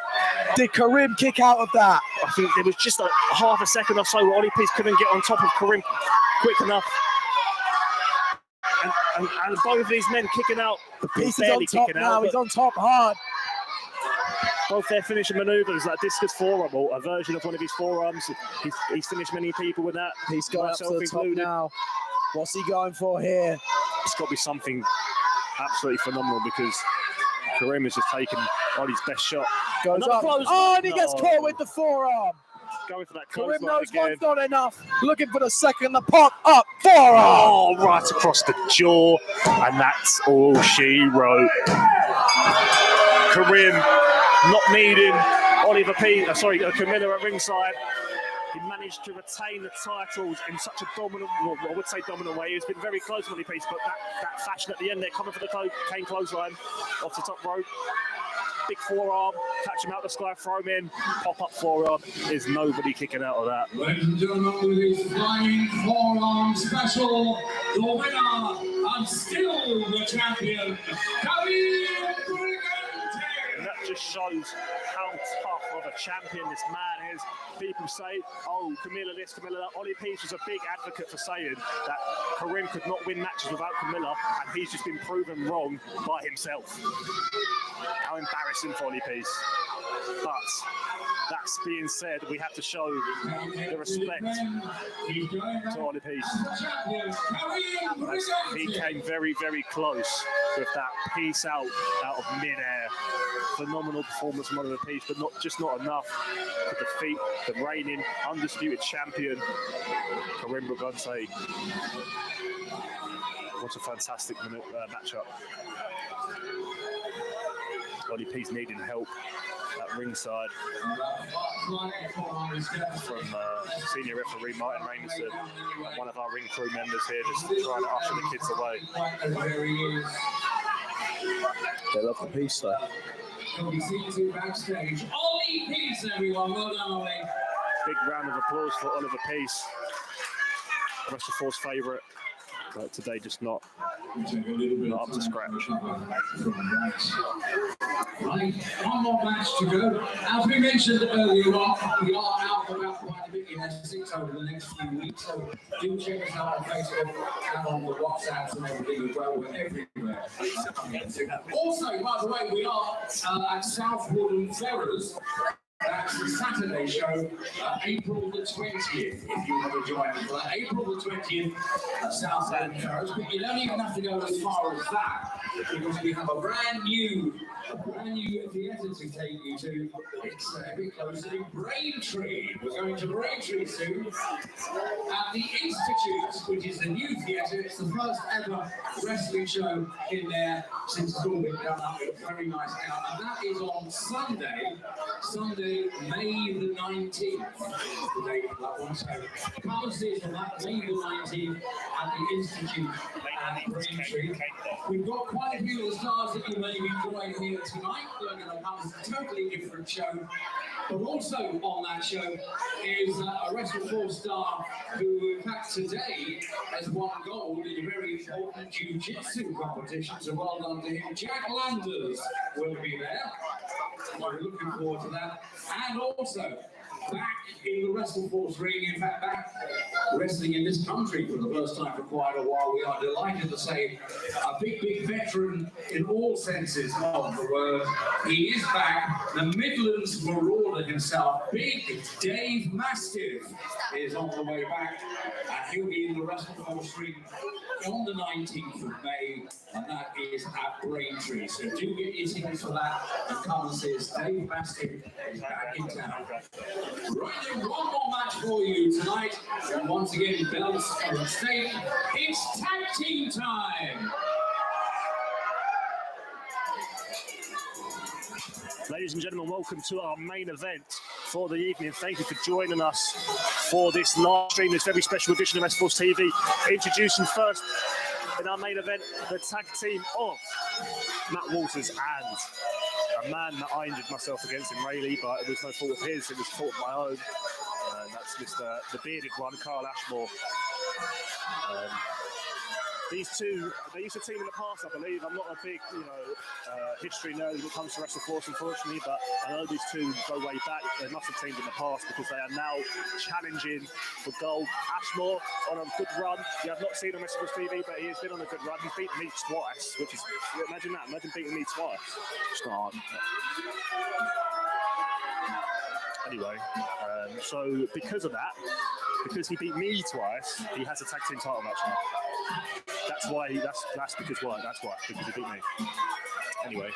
did Karim kick out of that? I think there was just like half a second or so where Ollie Peace couldn't get on top of Karim quick enough. And both of these men kicking out. Peace is barely on top kicking now. out, He's on top hard. both their finishing manoeuvres, that discus forearm, or a version of one of his forearms. He's finished many people with that. He's going up to myself the top included. now. What's he going for here? It's got to be something absolutely phenomenal because Karim has just taken Ollie's best shot. Goes Another up. close- Oh, and he gets No. caught with the forearm. Going for that Karim clothesline knows again. one's not enough. Looking for the second, the pop up forearm. Oh, right across the jaw, and that's all she wrote. Karim not needing Oliver Camilla at ringside. He managed to retain the titles in such a dominant, well, I would say dominant way. He's been very close to Ollie Peace, but that fashion at the end there, coming for the cane clothesline off the top rope. Big forearm, catch him out the sky, throw him in, pop-up forearm. There's nobody kicking out of that. Ladies and gentlemen, with his flying forearm special, the winner and still the champion, Karim Brigante. And that just shows how tough of a champion this man is. People say, oh, Camilla this, Camilla that. Ollie Peace was a big advocate for saying that Karim could not win matches without Camilla, and he's just been proven wrong by himself. How embarrassing for Ollie Peace. But that's being said, we have to show the respect to Ollie Peace. As he came very, very close with that piece out of mid-air. Phenomenal performance from Oliver Peace, but not enough to defeat the reigning undisputed champion, Karim Brigante. What a fantastic matchup. Ollie Peace needing help at ringside from senior referee Martin Raymondson, and one of our ring crew members here just trying to usher the kids away. They love the Peace though. Can be seen to backstage. Ollie Peace, everyone. Well done, Ollie. Big round of applause for Oliver Peace, Wrestleforce favourite, but today just not up to scratch. Right, one more match to go. As we mentioned earlier on, we are out and about quite a bit in Essex over the next few weeks, so do check us out on Facebook and on the WhatsApps and everything as well. We're everywhere. Also, by the way, we are at South Woodham Ferrers. That's the Saturday show, April the 20th, if you want to join us for that. April the 20th at Southend Ferrers, but you don't even have to go as far as that, because we have a brand new a brand new theatre to take you to. It's a bit closer to Braintree. We're going to Braintree soon at the Institute, which is the new theatre. It's the first ever wrestling show in there since it's all been done up. It's very nice now. And that is on Sunday, May the 19th. The date of that one. So come and see us on that, May the 19th at the Institute at Braintree. We've got quite a few of the stars that you may be enjoying here tonight. They're going to come as a totally different show. But also on that show is a Wrestleforce star who, in fact, today has won gold in a very important jiu-jitsu competition. So well done to him. Jack Landers will be there. We're looking forward to that. And also, back in the Wrestleforce ring, in fact, back wrestling in this country for the first time for quite a while. We are delighted to say a big veteran in all senses of the word. He is back. The Midlands Marauder himself, Big Dave Mastiff, is on the way back, and he'll be in the Wrestleforce ring on the 19th of May, and that is at Braintree. So do get your tickets for that and come and see us. Dave Mastiff is back in town. Right, then one more match for you tonight. And once again, bells are at stake. It's tag team time. Ladies and gentlemen, welcome to our main event for the evening. Thank you for joining us for this live stream, this very special edition of Wrestleforce TV. Introducing first in our main event, the tag team of Matt Walters and a man that I injured myself against in Rayleigh, but it was no fault of his, it was fault of my own. And that's Mr. the bearded one, Carl Ashmore. These two, they used to team in the past, I believe. I'm not a big, history nerd when it comes to Wrestleforce, unfortunately, but I know these two go way back. They must have teamed in the past because they are now challenging for gold. Ashmore on a good run. You have not seen on Wrestleforce TV, but he has been on a good run. He's beaten me twice, which is, imagine that, imagine beating me twice. It's not hard. Anyway, so because of that, because he beat me twice, he has a tag team title match now. That's why. That's because why. That's why. Because he beat me. Anyway,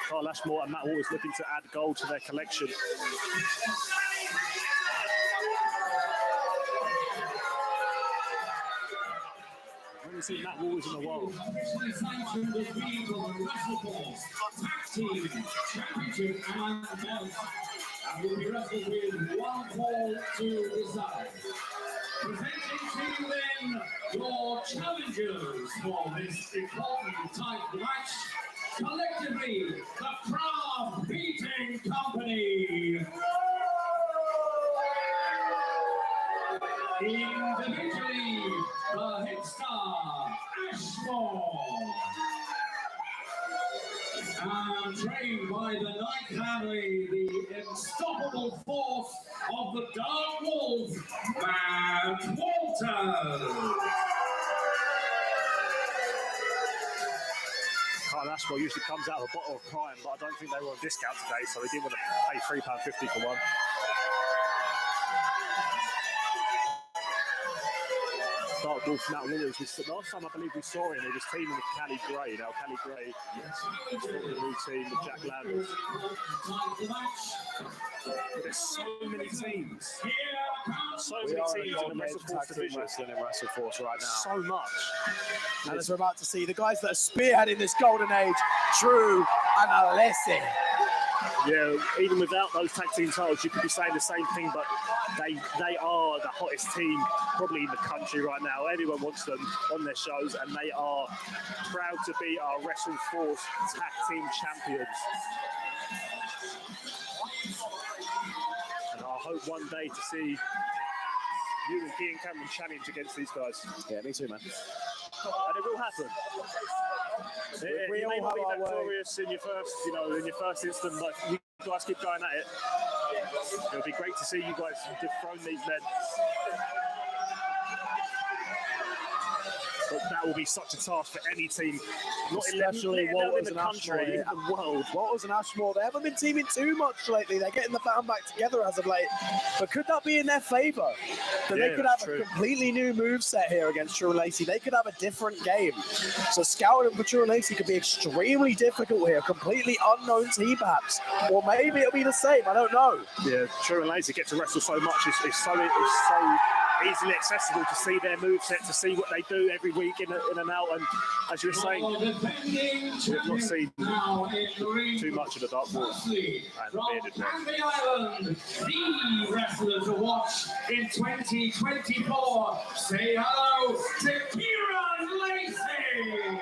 Carl Ashmore and Matt Walters looking to add gold to their collection. I haven't seen Matt Walters in a while. Officially sanctioned as being the Wrestleforce Tag Team Championship and belt, and will be wrestled with one fall to decide. Presenting to you then your challengers for this important title match. Collectively, the Craft Beating Company. Individually, the hit star, Ashmore. And trained by the Knight family, the unstoppable force of the Dark Wolf, Matt Walters. Carl Ashmore usually comes out of a bottle of Prime, but I don't think they were on discount today, so they didn't want to pay £3.50 for one. Dark Wolf Matt Walters. Last time I believe we saw him, he was teaming with Callie Gray. Now Callie Gray is from the new team with Jack Landers. There's so many teams. So many teams in the Wrestleforce division. Wrestling in Wrestleforce right now. So much. And as we're about to see, the guys that are spearheading this golden age, Drew and Alessi. Yeah, even without those tag team titles, you could be saying the same thing, but they are the hottest team probably in the country right now. Everyone wants them on their shows, and they are proud to be our Wrestleforce tag team champions. And I hope one day to see you and Ian Cameron challenge against these guys. Yeah, me too, man. And it will happen. We you all may not be have our victorious in your first instant, but you guys keep going at it. It'll be great to see you guys dethrone these men. but that will be such a task for any team, not Especially in Walters the and Ashmore country, here. in the world. Walters and Ashmore, they haven't been teaming too much lately. They're getting the band back together as of late. But could that be in their favor? That they could have a completely new moveset here against True and Lacey. They could have a different game. So scouting for True and Lacey could be extremely difficult here. Completely unknown team perhaps. Or maybe it'll be the same. I don't know. Yeah, True and Lacey get to wrestle so much. It's so easily accessible to see their moveset, to see what they do every week in and out. And as you were saying, we've not seen too much of the Dark Horse and Bearded Men. The Island, the wrestler to watch in 2024. Say hello to Kieran Lacey.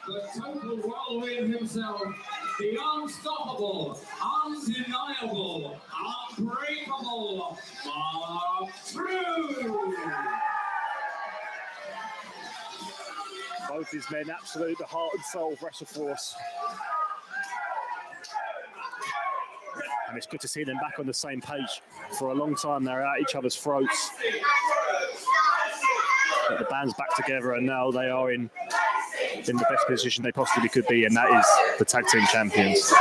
The total whirlwind himself, the unstoppable, undeniable, unbreakable Mark True. Both these men, absolute the heart and soul of Wrestleforce. And it's good to see them back on the same page. For a long time, they're at each other's throats. But the band's back together, and now they are in the best position they possibly could be, and that is the tag team champions.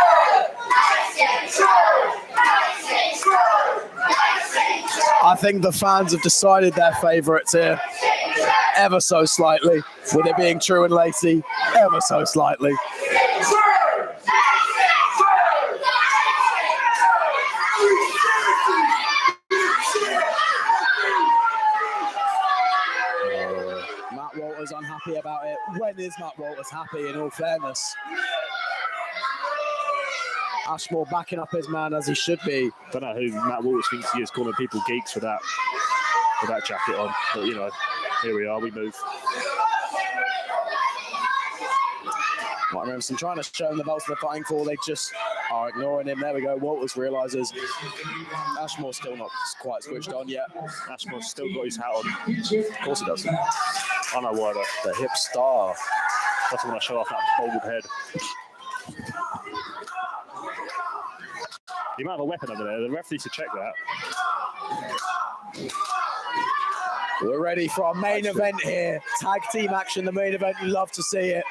I think the fans have decided their favourites here, ever so slightly, with it being True and Lacey, ever so slightly. Matt Walters unhappy about it. When is Matt Walters happy, in all fairness? Ashmore backing up his man as he should be. Don't know who Matt Walters thinks he is, calling people geeks for that jacket on. But you know, here we are, we move. Martin Remsen trying to show him the belts they're fighting for. They just are ignoring him. There we go. Walters realizes Ashmore's still not quite switched on yet. Ashmore's still got his hat on. Of course he does. I know why though. The hip star. Doesn't want to show off that bald head. You might have a weapon over there. The ref needs to check that. We're ready for our main event here. Tag team action, the main event. You love to see it.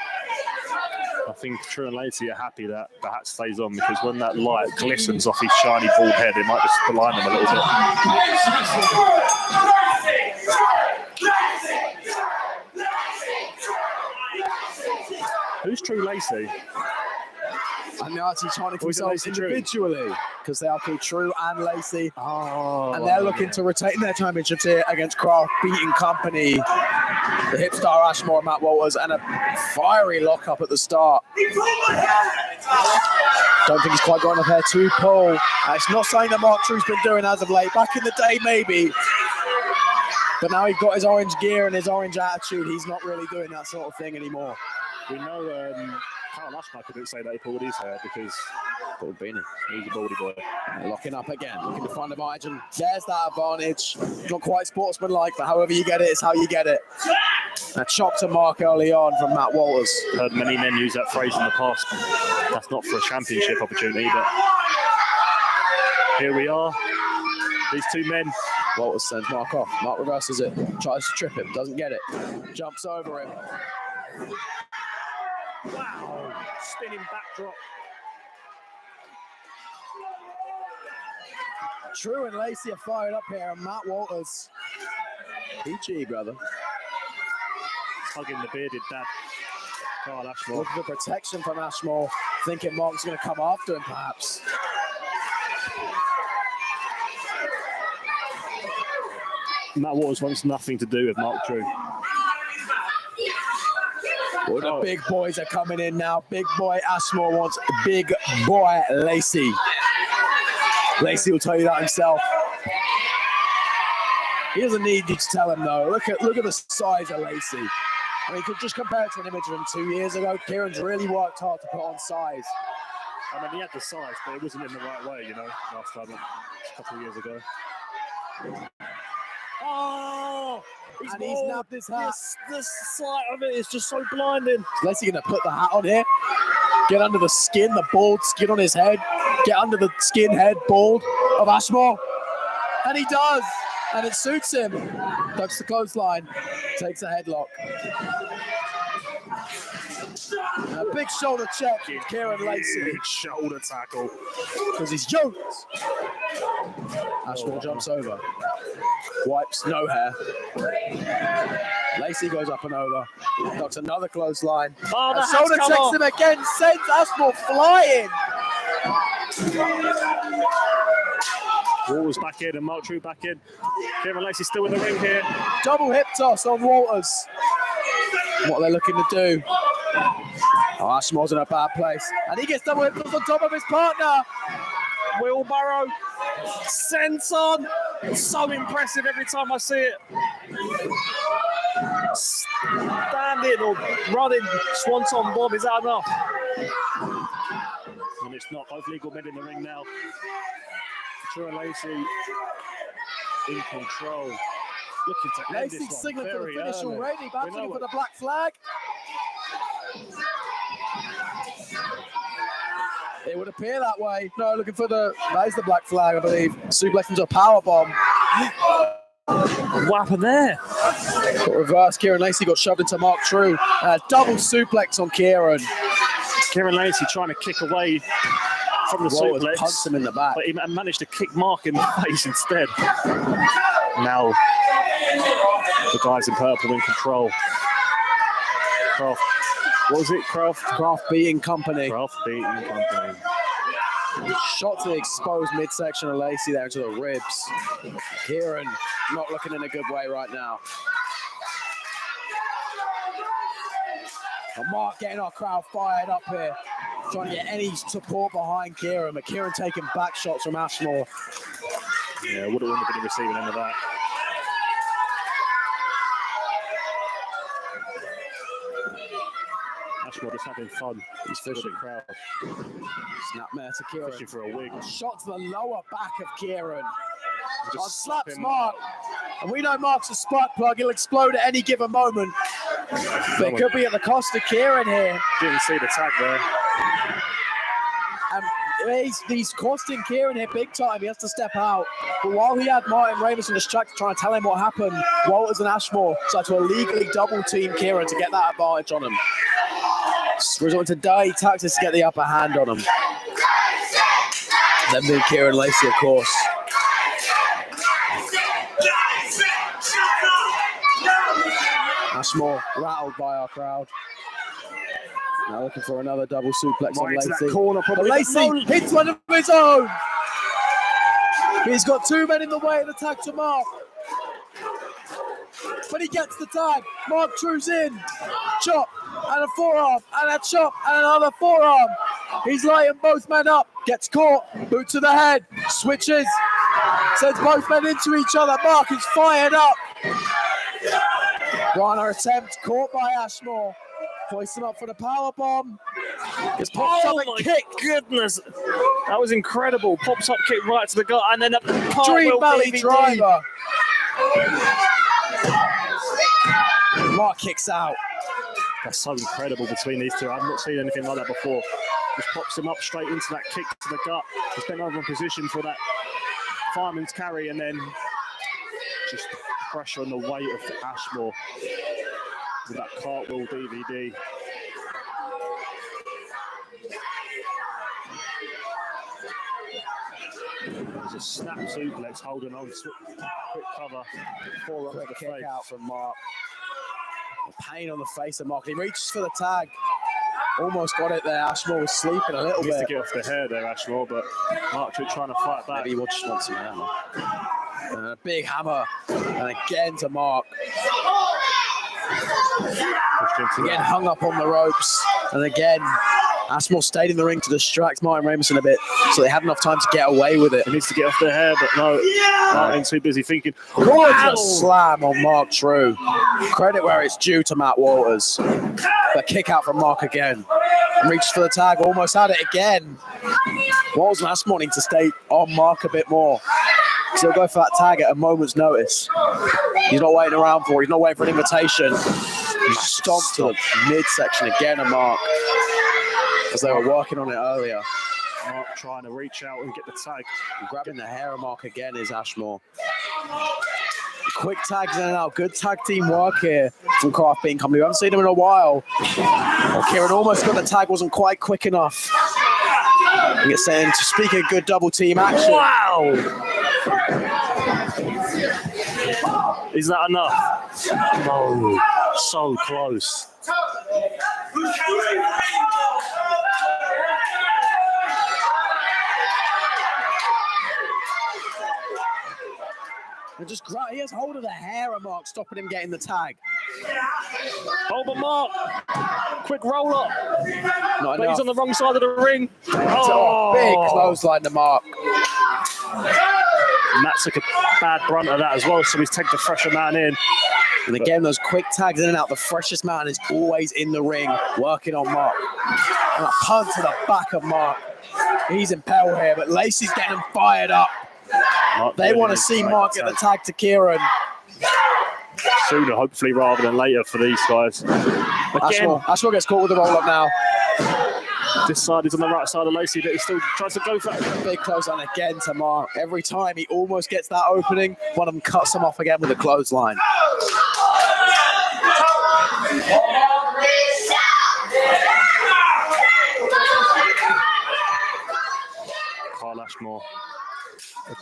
I think True and Lacey are happy that the hat stays on, because when that light glistens off his shiny bald head, it might just blind them a little bit. Who's True Lacey? And they're actually trying to keep themselves individually, because they are called True and Lacey. Oh, and they're looking to retain their championships here against Craft Beating Company. The hip star Ashmore and Matt Walters, and a fiery lockup at the start. Don't think he's quite got enough hair to pull. It's not something that Mark True's been doing as of late. Back in the day, maybe. But now he's got his orange gear and his orange attitude. He's not really doing that sort of thing anymore. We know Carl Ashmore couldn't say that he pulled his hair because bald beanie. He's a baldy boy. Locking up again, looking to find a margin. There's that advantage. Not quite sportsmanlike, but however you get it, it's how you get it. A chop to mark early on from Matt Walters. Heard many men use that phrase in the past. That's not for a championship opportunity, but here we are. These two men. Walters sends Mark off. Mark reverses it. Tries to trip him. Doesn't get it. Jumps over him. Wow. Spinning backdrop. True and Lacey are fired up here, and Matt Walters. PG, brother. Hugging the bearded dad. Carl Ashmore. Looking for protection from Ashmore, thinking Mark's going to come after him, perhaps. Matt Walters wants nothing to do with Mark Drew. Well, the big boys are coming in now. Big boy Ashmore wants big boy Lacey. Lacey will tell you that himself. He doesn't need you to tell him though. Look at the size of Lacey. I mean, you could just compare it to an image of him 2 years ago. Kieran's really worked hard to put on size. I mean, he had the size, but it wasn't in the right way, you know, last time, a couple of years ago. Oh! He's nabbed his hat. The sight of it is just so blinding. Is Lacey going to put the hat on here? Get under the skin, the bald skin on his head. Get under the skin, head, bald. of Ashmore. And he does. And it suits him. Ducks the clothesline. Takes a headlock. And a big shoulder check. Kieran Lacey. Big shoulder tackle. Because he's yoked. Ashmore jumps over. Wipes, no hair. Lacey goes up and over. Ducks another clothesline. Oh, the shoulder hat's come checks off. him again. Sends Ashmore flying. Walters back in and Mark True back in. Kieran Lacey still in the ring here. Double hip toss on Walters. What they're looking to do. Oh, Ashmore's in a bad place. And he gets double hip toss on top of his partner. Wheelbarrow. Senton. So impressive every time I see it. Standing or running Swanton bomb. Is that enough? And it's not. Both legal men in the ring now. Kieran Lacey in control. Looking to end Lacey this one signaling for the very finish early. already. We Battling know for it. the black flag. It would appear that way. No, looking for that is the black flag, I believe. Suplex into a power bomb. What happened there? Got reverse. Kieran Lacey got shoved into Mark True. Double suplex on Kieran. Kieran Lacey trying to kick away from the Walters suplex. punched him in the back. But he managed to kick Mark in the face instead. Now, the guys in purple in control. Croft. What was it, Croft? Craft Beating Company. Croft Beating Company. Shot to the exposed midsection of Lacey there into the ribs. Kieran not looking in a good way right now. And Mark getting our crowd fired up here. Trying to get any support behind Kieran, but Kieran taking back shots from Ashmore. Yeah, would have been receiving any of that. Ashmore just having fun. He's fishing. The crowd. Snapmare to Kieran. Fishing for a wig. Shot to the lower back of Kieran. Just Slaps him. Mark. And we know Mark's a spark plug. He'll explode at any given moment. But it could be at the cost of Kieran here. Didn't see the tag there. And he's costing Kieran here big time. He has to step out. But while he had Martin Raverson distracted trying to tell him what happened, Walters and Ashmore tried to illegally double team Kieran to get that advantage on him. Resorting to dirty tactics to get the upper hand on him. Then being Kieran Lacey, of course. Ashmore rattled by our crowd. Now looking for another double suplex on Right into Lacey. that corner, But probably. Lacey hits one of his own. He's got two men in the way of the tag to Mark. But he gets the tag. Mark True's in. Chop and a forearm and a chop and another forearm. He's lighting both men up. Gets caught. Boot to the head. Switches. Sends both men into each other. Mark is fired up. Rana attempt caught by Ashmore. Hoists him up for the power bomb. It's popped up and kicked. Goodness. That was incredible. Pops up kick right to the gut and then a Dream cartwheel Valley DVD. driver. Mark kicks out. That's so incredible between these two. I've not seen anything like that before. Just pops him up straight into that kick to the gut. He's been over in position for that fireman's carry and then just pressure on the weight of Ashmore with that cartwheel DVD. There's a snap suplex holding on. Quick cover. Forearm Quick to the kick face. out from Mark. The pain on the face of Mark. He reaches for the tag. Almost got it there. Ashmore was sleeping a little Needs to bit. get off the hair there, Ashmore, but Mark trying to fight back. Maybe he just wants some hammer. And a big hammer. And again to Mark. Pushed into Again that. hung up on the ropes. And again, Ashmore stayed in the ring to distract Martin Ramerson a bit. So they had enough time to get away with it. He needs to get off the hair, but no. Martin's too busy thinking. Gorgeous slam on Mark True. Credit where it's due to Matt Walters. But kick out from Mark again. And reaches for the tag, almost had it again. Walters and Ashmore need to stay on Mark a bit more. So he'll go for that tag at a moment's notice. He's not waiting around for it. He's not waiting for an invitation. He stomped to the midsection again of Mark as they were working on it earlier. Mark trying to reach out and get the tag. Grabbing the hair of Mark again is Ashmore. Quick tags in and out. Good tag team work here from Craft Bean Company. We haven't seen them in a while. Oh, Kieran almost got the tag, wasn't quite quick enough. It's saying to speak of good double team action. Wow! Is that enough? No, so close. And just he has hold of the hair of Mark, stopping him getting the tag. Oh, but Mark, quick roll up. Not But enough. he's on the wrong side of the ring. Oh, big clothesline to Mark. Matt took a bad brunt of that as well, so he's taken the fresher man in. And again, those quick tags in and out. The freshest man is always in the ring, working on Mark. And a punt to the back of Mark. He's in peril here, but Lacey's getting him fired up. They want to see Mark get the tag to Kieran. Sooner, hopefully, rather than later for these guys. Again, Ashmore gets caught with the roll-up now. this side is on the right side of Lacey, but he still tries to go for it. Big clothesline again to Mark. Every time he almost gets that opening, one of them cuts him off again with a clothesline. Carl Ashmore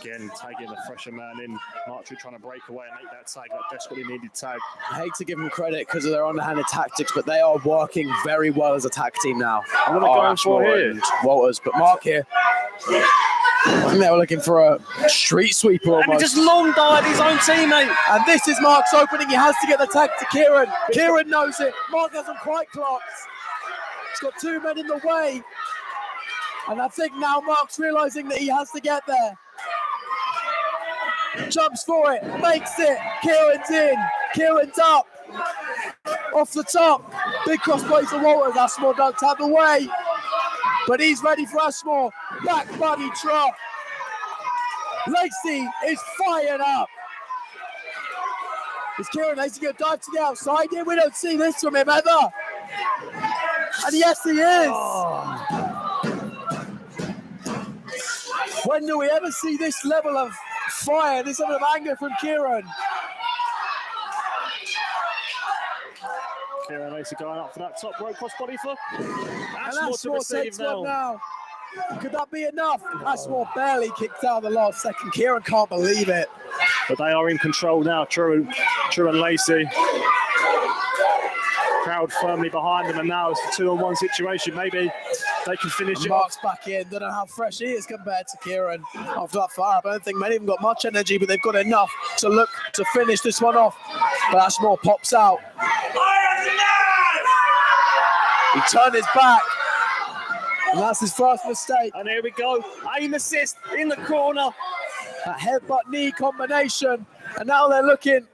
again tagging the fresher man in. Martree trying to break away and make that tag, that desperately needed tag. I hate to give them credit because of their underhanded tactics, but they are working very well as a tag team now. I'm going to go for here. And Walters, but Mark here. I think they were looking for a street sweeper almost. And he just long died his own teammate. And this is Mark's opening. He has to get the tag to Kieran. Kieran knows it. Mark hasn't quite clocked. He's got two men in the way. And I think now Mark's realizing that he has to get there. Jumps for it, makes it. Kieran's in. Kieran's up. Off the top. Big crossbody to Walters. Ashmore ducked out the way. But he's ready for Ashmore. Back body drop. Lacey is fired up. Is Kieran Lacey going to dive to the outside here? We don't see this from him ever. And yes, he is. When do we ever see this level of fire, this level of anger from Kieran? Kieran Lacey going up for that top rope crossbody for Ashmore to receive takes one now. Could that be enough? Ashmore barely kicked out the last second. Kieran can't believe it. But they are in control now, True and Lacey. Crowd firmly behind them, and now it's a 2-on-1 situation. Maybe they can finish it. Mark's back in. Don't know how fresh he is compared to Kieran after that fire. I don't think many of them got much energy, but they've got enough to look to finish this one off. But Ashmore pops out. He turned his back. And that's his first mistake. And here we go. Aim assist in the corner. That headbutt knee combination. And now they're looking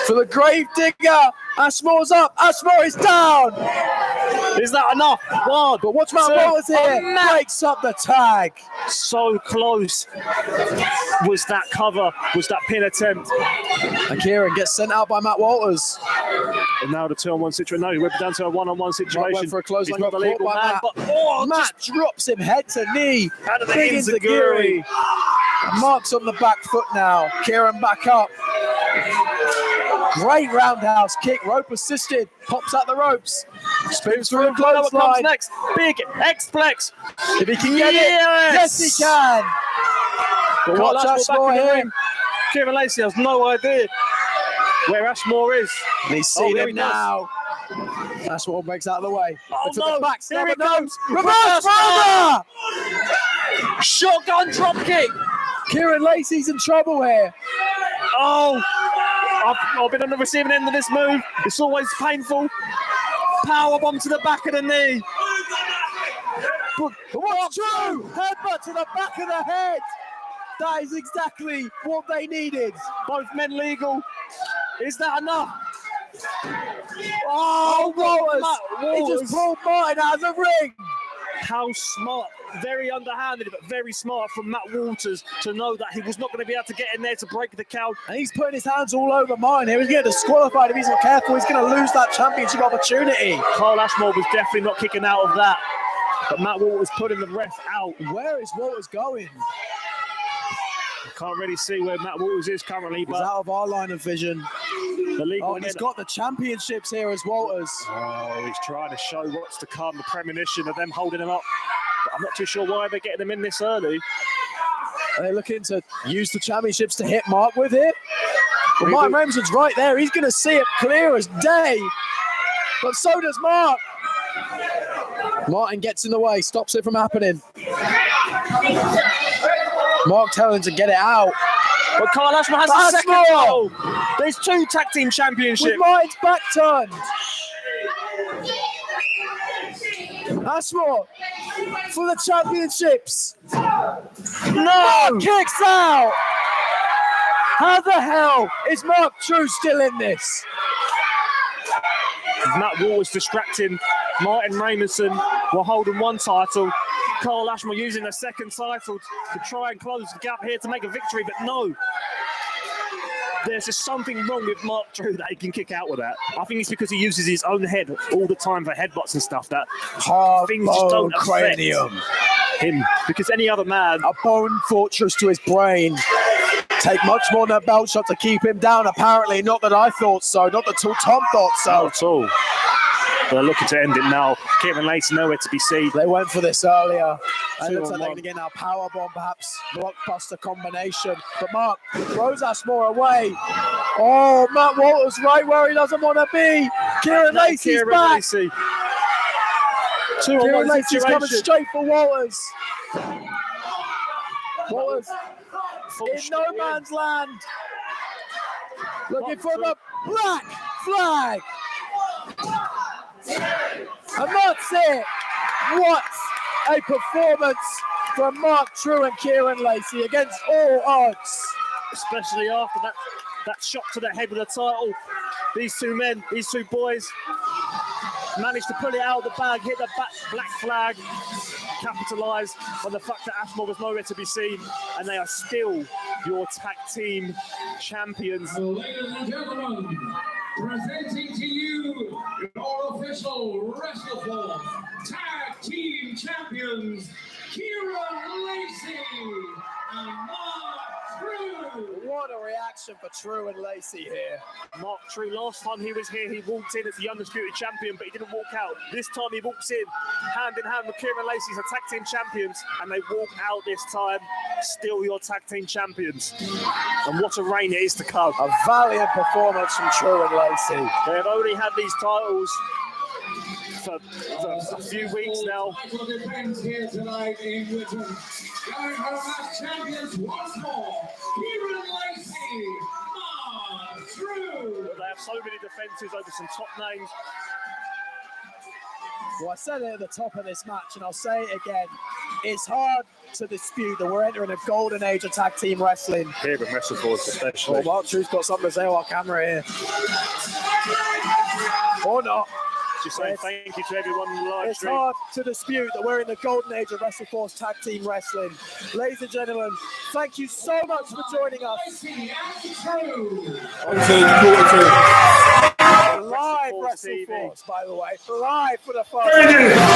for the grave digger. Ashmore's up. Ashmore is down. Is that enough? One. But watch Matt Walters here. Breaks up the tag. So close was that cover, was that pin attempt. And Kieran gets sent out by Matt Walters. And now the 2-on-1 situation. No, he went down to a 1-on-1 situation. Went for a clothesline. He's not the legal man, Matt. but Matt drops him head to knee. Out of the Big enziguri. And Mark's on the back foot now. Kieran back up. Great roundhouse kick, rope assisted. Pops out the ropes. Spins through the What comes clothesline. next? Big X-Plex. If he can get it, yes he can. But watch Ashmore here. Kieran Lacey has no idea where Ashmore is. And he's seen there him he does. now. Ashmore breaks out of the way. Oh, To no. the back, Here it never comes. knows. Reverse roller! Shotgun drop kick. Kieran Lacey's in trouble here. Oh, I've been on the receiving end of this move. It's always painful. Power bomb to the back of the knee. But what's true? Headbutt to the back of the head. That is exactly what they needed. Both men legal. Is that enough? Oh, Walters. He Walters. just pulled Martin out of the ring. How smart, very underhanded, but very smart from Matt Walters to know that he was not going to be able to get in there to break the count. And he's putting his hands all over Martin here. He's getting disqualified if he's not careful. He's going to lose that championship opportunity. Carl Ashmore was definitely not kicking out of that. But Matt Walters putting the ref out. Where is Walters going? Can't really see where Matt Walters is currently, He's but out of our line of vision. the legal Oh, and he's got the championships here as Walters. Oh, he's trying to show what's to come, the premonition of them holding him up. But I'm not too sure why they're getting him in this early. Are they looking to use the championships to hit Mark with it? Well, Mark Ramsden's right there. He's going to see it clear as day. But so does Mark. Martin gets in the way, stops it from happening. Mark telling him to get it out. But Carl Ashmore has a second goal. There's 2 tag team championships. With Martin's back turned. Ashmore for the championships. No! Kicks out! How the hell is Mark True still in this? Matt Walters distracting Martin Raymondson while holding one title. Carl Ashmore using a second title to try and close the gap here to make a victory, but no. There's just something wrong with Mark True that he can kick out with that. I think it's because he uses his own head all the time for headbutts and stuff that things just don't affect him. Because any other man... A bone fortress to his brain. Take much more than a belt shot to keep him down, apparently. Not that I thought so. Not that Tom thought so. Not at all. They're looking to end it now. Kieran Lacey nowhere to be seen. They went for this earlier. It 2 looks on like they're 1. going to get now power bomb, perhaps blockbuster combination. But Mark throws Ashmore away. Oh, Matt Walters right where he doesn't want to be. Kieran Lacey's back. Lacey. 2 on 1 Kieran Lacey's situation. coming straight for Walters. Walters in no man's land. Looking for the black flag. And that's it. What a performance from Mark True and Kieran Lacey against all odds. Especially after that shot to the head with the title. These 2 men, these 2 boys managed to pull it out of the bag, hit the black flag, capitalise on the fact that Ashmore was nowhere to be seen, and they are still your tag team champions. So, ladies and gentlemen, presenting to you your official Wrestleforce Tag Team Champions, Kieran Lacey and Mark True. What a reaction for True and Lacey here. Mark True, last time he was here, he walked in as the undisputed champion, but he didn't walk out. This time he walks in hand with Kieran Lacey as tag team champions, and they walk out this time, still your tag team champions. And what a reign it is to come. A valiant performance from True and Lacey. They have only had these titles for a few weeks now. Title defense here tonight in Witham. Going home as champions once more, Kieran Lacey, Mark True. They have so many defenses over some top names. Well, I said it at the top of this match, and I'll say it again. It's hard to dispute that we're entering a golden age of tag team wrestling. Here in Wrestleforce especially. Well, Mark True's got something to say on camera here. Or not. Just saying thank you to everyone in the live It's stream. hard to dispute that we're in the golden age of Wrestleforce tag team wrestling. Ladies and gentlemen, thank you so much for joining us. Lacey and True. Live Wrestleforce, by the way. Live for the first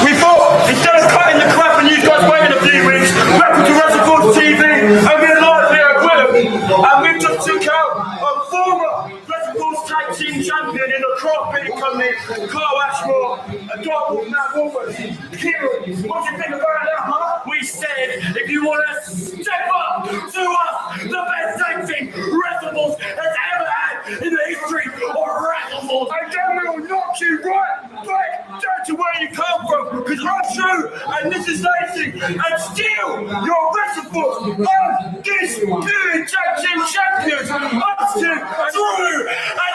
We thought, instead of cutting the crap and you guys waiting a few weeks, welcome to Wrestleforce TV, and we're live here at Witham, and we've just took out a former Wrestleforce Tag Team Champion in the craft beating company, Carl Ashmore, and Dr. Matt Walters. Kieran, what do you think about that, huh? We said, if you want to step up to us, the best tag team Wrestleforce has ever had in the history of Wrestleforce. And then we'll knock you right back down to where you come from, because I'm True and this is Lacey, and still your Wrestleforce undisputed tag team champions, us two, True and